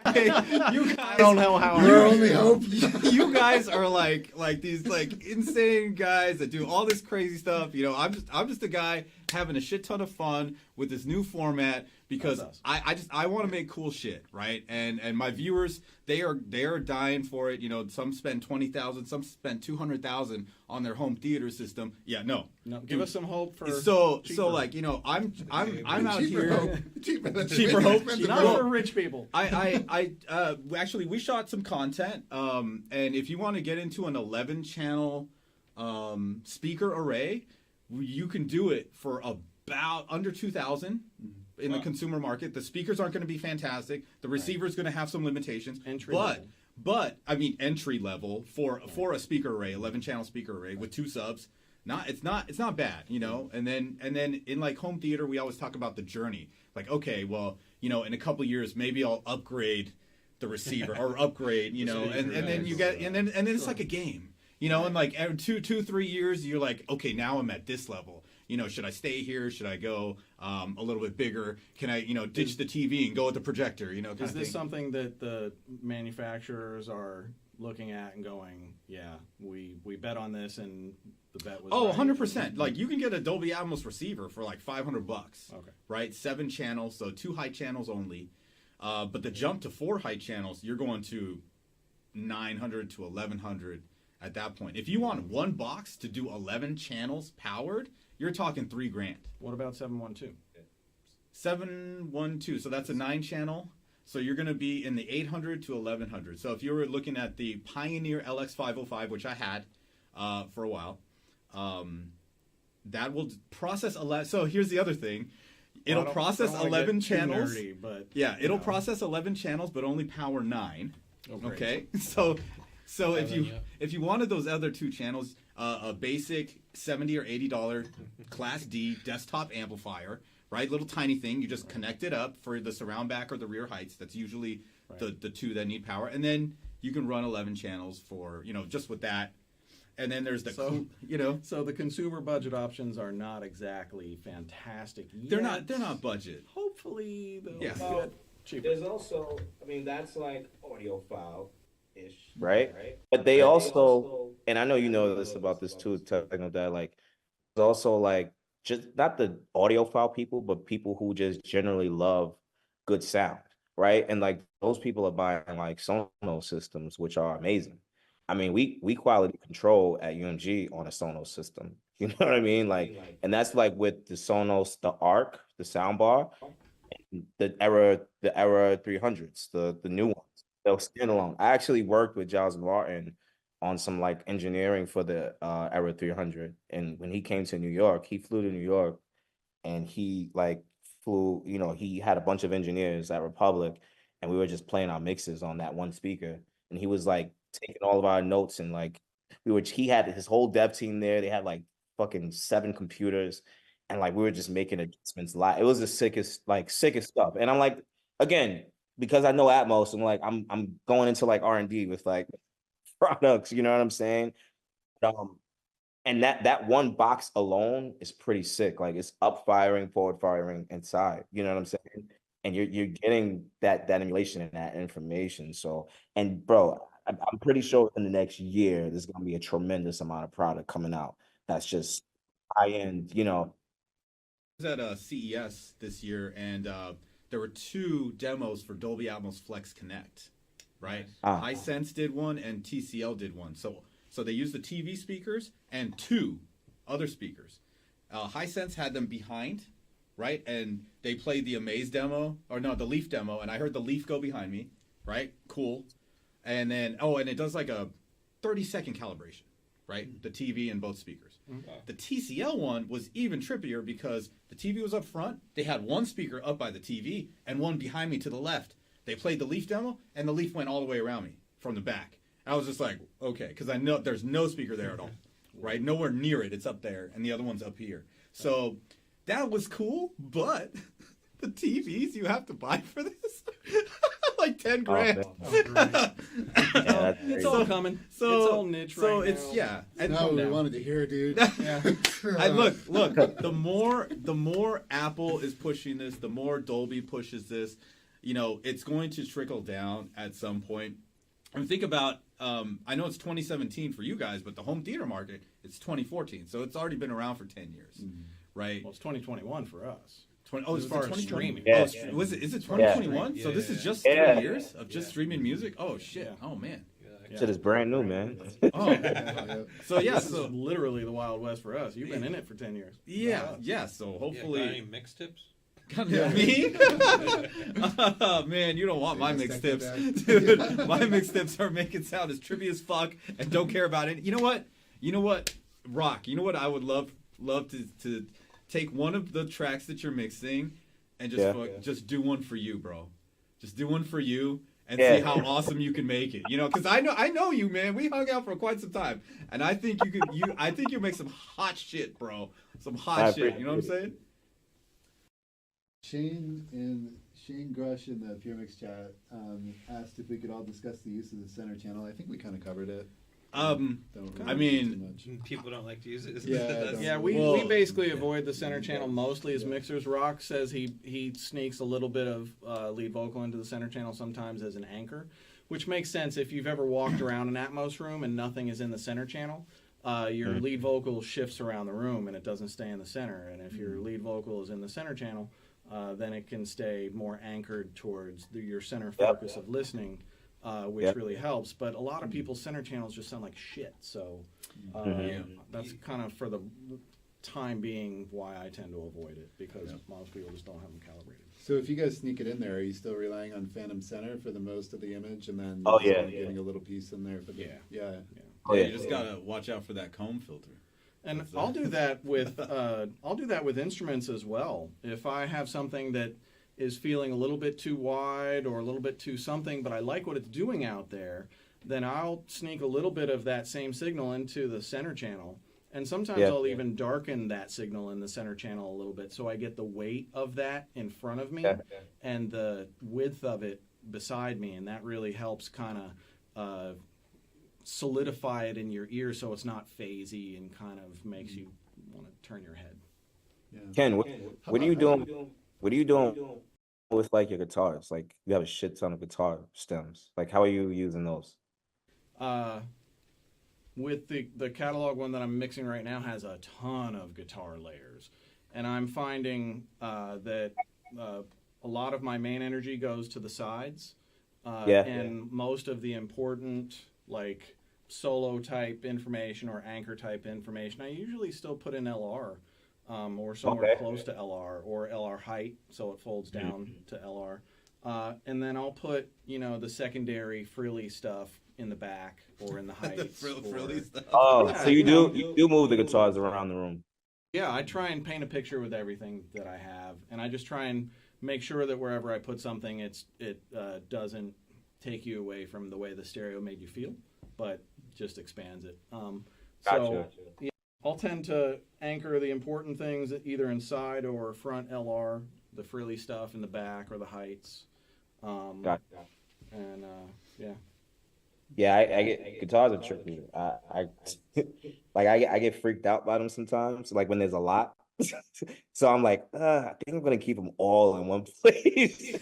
Right? You guys
don't know how
Your only hope.
You guys are like these like insane guys that do all this crazy stuff. I'm just a guy having a shit ton of fun with this new format because I want to make cool shit, right? And my viewers, they are dying for it. Some spend $20,000, some spend $200,000 on their home theater system. Yeah, no,
give us some hope for
so like I'm out here cheaper hope,
not for rich people.
I actually we shot some content, and if you want to get into an 11 channel speaker array, you can do it for about under 2,000 in the consumer market. The speakers aren't going to be fantastic. The receiver's going to have some limitations. But I mean entry level for a speaker array, 11 channel speaker array with 2 subs. It's not bad, And then in like home theater, we always talk about the journey. Like, okay, well, in a couple years maybe I'll upgrade the receiver or upgrade, and then you get and then it's like a game. And like every 2-3 years, you're like, okay, now I'm at this level. Should I stay here? Should I go a little bit bigger? Can I, ditch the TV and go with the projector?
Is this something that the manufacturers are looking at and going, yeah, we bet on this and the bet was right?
100%. Like you can get a Dolby Atmos receiver for like $500.
Okay.
Right? 7 channels, so 2 high channels only. But the jump to 4 high channels, you're going to 900 to 1100 at that point. If you want one box to do 11 channels powered, you're talking $3,000.
What about 712?
712. So that's a 9 channel. So you're going to be in the 800 to 1100. So if you were looking at the Pioneer LX505, which I had for a while, that will process 11. So here's the other thing. It'll process 11 channels.
Nerdy, but,
it'll process 11 channels, but only power 9. Okay. So if you wanted those other 2 channels, a basic $70 or $80 Class D desktop amplifier, right? Little tiny thing. You just connect it up for the surround back or the rear heights. That's usually the 2 that need power. And then you can run 11 channels for, just with that. And then there's the,
So the consumer budget options are not exactly fantastic yet.
They're not budget.
Hopefully they'll
get
cheaper.
There's also, that's like audiophile-ish. Right? But they also, and I know you know this about this too, Techno Dad, like, there's also like, just not the audiophile people, but people who just generally love good sound, right? And like those people are buying like Sonos systems, which are amazing. I mean, we quality control at UMG on a Sonos system. You know what I mean? Like, and that's like with the Sonos, the Arc, the soundbar, the Era 300s, the new ones. They'll stand alone. I actually worked with Giles Martin on some like engineering for the Era 300. And when he came to New York, he flew to New York and he like flew, he had a bunch of engineers at Republic and we were just playing our mixes on that one speaker. And he was like taking all of our notes and like He had his whole dev team there. They had like fucking 7 computers, and like we were just making adjustments live. It was the sickest stuff. And I'm like, again, because I know Atmos, I'm going into like R&D with like products, you know what I'm saying? Um, and that one box alone is pretty sick. Like it's up firing, forward firing inside. You know what I'm saying? And you're getting that emulation and that information. So, and bro, I'm pretty sure in the next year there's gonna be a tremendous amount of product coming out that's just high end. You know,
I was at CES this year, and there were 2 demos for Dolby Atmos Flex Connect, right? Hisense did one, and TCL did one. So they used the TV speakers and 2 other speakers. Hisense had them behind, right? And they played the Amaze demo, or no, the Leaf demo, and I heard the Leaf go behind me, right? Cool. And then, and it does like a 30-second calibration, right? The TV and both speakers.
Wow.
The TCL one was even trippier because the TV was up front. They had one speaker up by the TV and one behind me to the left. They played the Leaf demo, and the Leaf went all the way around me from the back. I was just like, okay, because I know there's no speaker there at all, right? Nowhere near it. It's up there, and the other one's up here. So that was cool, but the TVs you have to buy for this, like 10 grand.
It's all coming.
So
it's all niche right
so it's
now.
yeah. And
Not what we wanted to hear, dude.
look. The more Apple is pushing this, the more Dolby pushes this. You know, it's going to trickle down at some point. I mean, think about. I know it's 2017 for you guys, but the home theater market, it's 2014, so it's already been around for 10 years, right?
Well, it's 2021 for us.
As far as streaming,
Yeah.
was it? Is it 2021?
Yeah.
So this is just 3 years of just streaming music. Oh shit!
Yeah.
Oh man.
shit is brand new, man.
Oh, so yeah,
This
so
is literally the Wild West for us. You've been in it for 10 years.
yeah. So
Got
hopefully,
any mix tips?
me. Oh, man, you don't want my mix
Check
tips,
that.
dude. My mix tips are making sound as trippy as fuck and don't care about it. You know what? Rock. You know what I would love to take one of the tracks that you're mixing and just do one for you, bro. Just do one for you and see how awesome you can make it. You know, because I know you, man. We hung out for quite some time, and I think I think you make some hot shit, bro. Some hot shit. You know what I'm saying?
Shane Grush in the Pure Mix chat asked if we could all discuss the use of the center channel. I think we kind of covered it.
Don't
really
I mean,
too much.
People don't like to use it.
Yeah,
That's-
Yeah, we basically avoid the center channel mostly as
Yeah.
mixers. Rock says he sneaks a little bit of lead vocal into the center channel sometimes as an anchor, which makes sense if you've ever walked around an Atmos room and nothing is in the center channel. Your lead vocal shifts around the room and it doesn't stay in the center. And if your lead vocal is in the center channel, then it can stay more anchored towards your center focus of listening, which really helps. But a lot of people's center channels just sound like shit. So that's kind of for the time being why I tend to avoid it, because most people just don't have them calibrated.
So if you guys sneak it in there, are you still relying on Phantom Center for the most of the image, and then getting a little piece in there for the
you just gotta watch out for that comb filter.
And I'll do that with instruments as well. If I have something that is feeling a little bit too wide or a little bit too something, but I like what it's doing out there, then I'll sneak a little bit of that same signal into the center channel. And sometimes I'll even darken that signal in the center channel a little bit so I get the weight of that in front of me and the width of it beside me. And that really helps kind of solidify it in your ear so it's not phasey and kind of makes you want to turn your head.
Ken, what are you doing? What are you doing with like your guitars? Like you have a shit ton of guitar stems. Like how are you using those?
With the catalog one that I'm mixing right now has a ton of guitar layers, and I'm finding that a lot of my main energy goes to the sides, and most of the important like solo type information or anchor type information I usually still put in LR or somewhere close to LR or LR height so it folds down to LR, and then I'll put the secondary frilly stuff in the back or in the heights.
frilly stuff.
Oh, so you do move the guitars around the room.
Yeah, I try and paint a picture with everything that I have, and I just try and make sure that wherever I put something, it doesn't take you away from the way the stereo made you feel, but just expands it. So
Gotcha.
yeah, I'll tend to anchor the important things either inside or front LR, the frilly stuff in the back or the heights.
Gotcha.
And yeah.
Yeah, I get guitars are tricky. I like I get freaked out by them sometimes, like when there's a lot. So I'm like, I think I'm gonna keep them all in one place.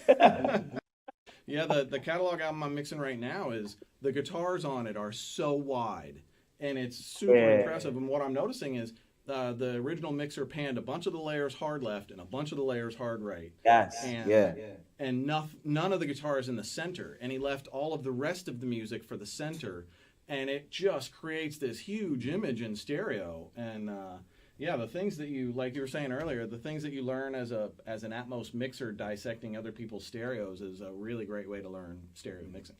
Yeah, the catalog album I'm mixing right now is the guitars on it are so wide, and it's super impressive. And what I'm noticing is the original mixer panned a bunch of the layers hard left and a bunch of the layers hard right.
Yes.
And, and none of the guitars in the center, and he left all of the rest of the music for the center, and it just creates this huge image in stereo. And yeah, the things that you, like you were saying earlier, the things that you learn as an Atmos mixer dissecting other people's stereos is a really great way to learn stereo mixing.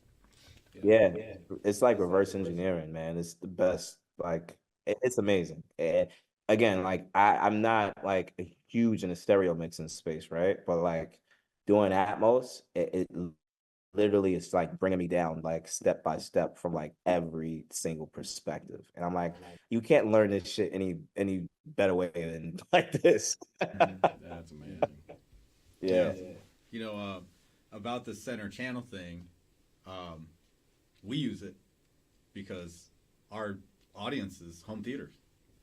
Yeah, it's like reverse engineering, man. It's the best. Like it's amazing. And again, like I'm not like a huge in the stereo mixing space, right? But like doing Atmos, it literally is like bringing me down like step by step from like every single perspective. And I'm like, you can't learn this shit any better way than like this.
That's amazing.
Yeah.
You know, about the center channel thing, we use it because our audience is home theaters.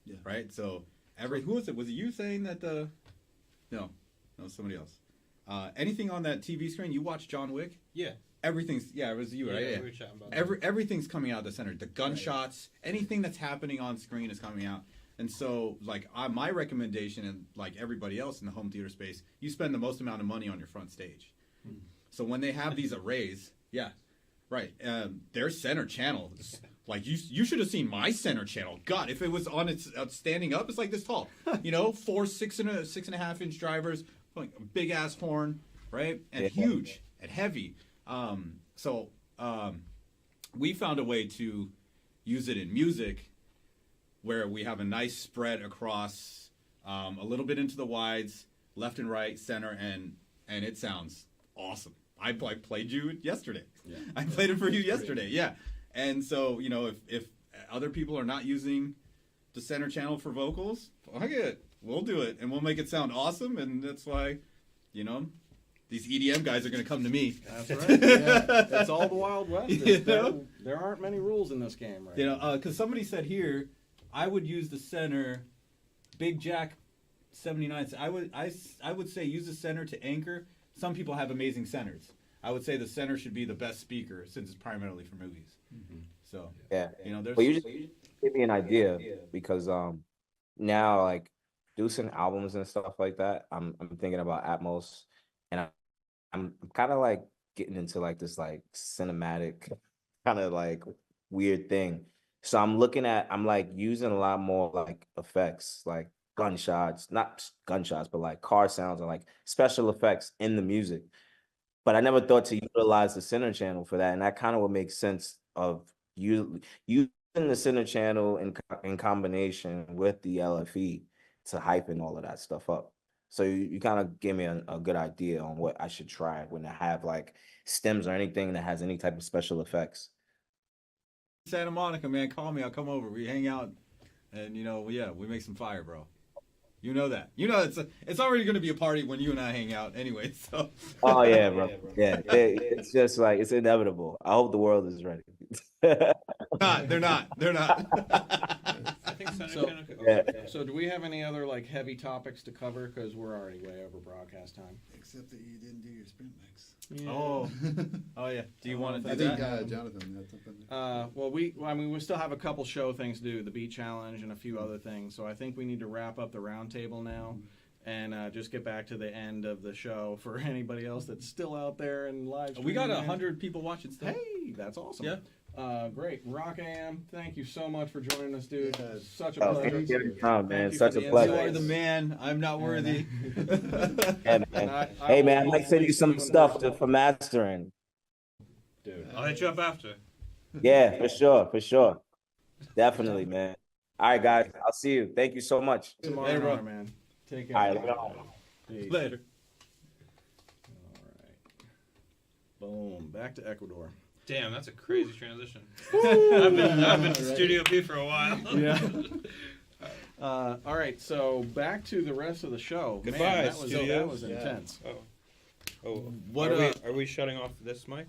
Yeah.
Right? So who was it? Was it you saying that no, somebody else. Anything on that TV screen, you watch John Wick?
Yeah.
Everything's it was you, right?
Yeah, we were chatting about that.
Everything's coming out of the center. The gunshots, anything that's happening on screen is coming out. And so, like, my recommendation, and like everybody else in the home theater space, you spend the most amount of money on your front stage. So when they have these arrays, yeah, right, their center channel, like you should have seen my center channel. God, if it was on its standing up, it's like this tall. You know, 4 6.5 inch drivers, like a big ass horn, right, and huge and heavy. So we found a way to use it in music where we have a nice spread across a little bit into the wides, left and right, center, and it sounds awesome. I played you yesterday. Yeah. I played it for you yesterday. Yeah. And so, you know, if other people are not using the center channel for vocals, fuck it. We'll do it, and we'll make it sound awesome, and that's why, you know, these EDM guys are going to come to me.
That's right. Yeah. It's all the Wild West.
You know?
There aren't many rules in this game, right?
You know, because somebody said here, I would use the center, Big Jack 79. I would say use the center to anchor. Some people have amazing centers. I would say the center should be the best speaker since it's primarily for movies. Mm-hmm. So
Yeah.
you know, there's.
Well, you just give me an idea because now like producing albums and stuff like that, I'm thinking about Atmos, and I'm kind of like getting into like this like cinematic kind of like weird thing. So I'm like using a lot more like effects, like gunshots, not gunshots, but like car sounds and like special effects in the music. But I never thought to utilize the center channel for that, and that kind of would make sense of using the center channel in combination with the LFE to hyping all of that stuff up. So you kind of gave me a good idea on what I should try when I have like stems or anything that has any type of special effects.
Santa Monica, man, call me. I'll come over. We hang out, and you know, yeah, we make some fire, bro. You know that. You know it's already going to be a party when you and I hang out, anyway. So.
Oh yeah, bro. Yeah, it's just like it's inevitable. I hope the world is ready.
They're not.
I think
So do we have any other like heavy topics to cover? Because we're already way over broadcast time.
Except that you didn't do your sprint mix.
Yeah.
Oh yeah. Do you want to
I
do
think
that?
Jonathan had something.
Well, we still have a couple show things to do, the beat challenge and a few other things. So I think we need to wrap up the roundtable now, and just get back to the end of the show for anybody else that's still out there and live.
We got
streaming.
100 people watching still.
Hey, that's awesome.
Yeah.
Great. Rock AM, thank you so much for joining us, dude.
Yes.
Such a pleasure.
Thank you, man.
Thank you
Such
for
a
the
pleasure.
You are
insights.
the man. I'm not worthy.
Yeah, man. Hey man, I'd like to send you some stuff for mastering.
Dude.
I'll hit you up after.
Yeah, for sure. Definitely, man. All right, guys. I'll see you. Thank you so much.
Tomorrow,
Later, bro.
man. Take care.
All right, later on.
Peace.
Later.
All right. Boom. Back to Ecuador.
Damn, that's a crazy transition. I've been in Studio B for a while.
Yeah. All right, so back to the rest of the show.
Goodbye,
Man, that was
studios.
intense.
Oh,
What,
are we shutting off this mic?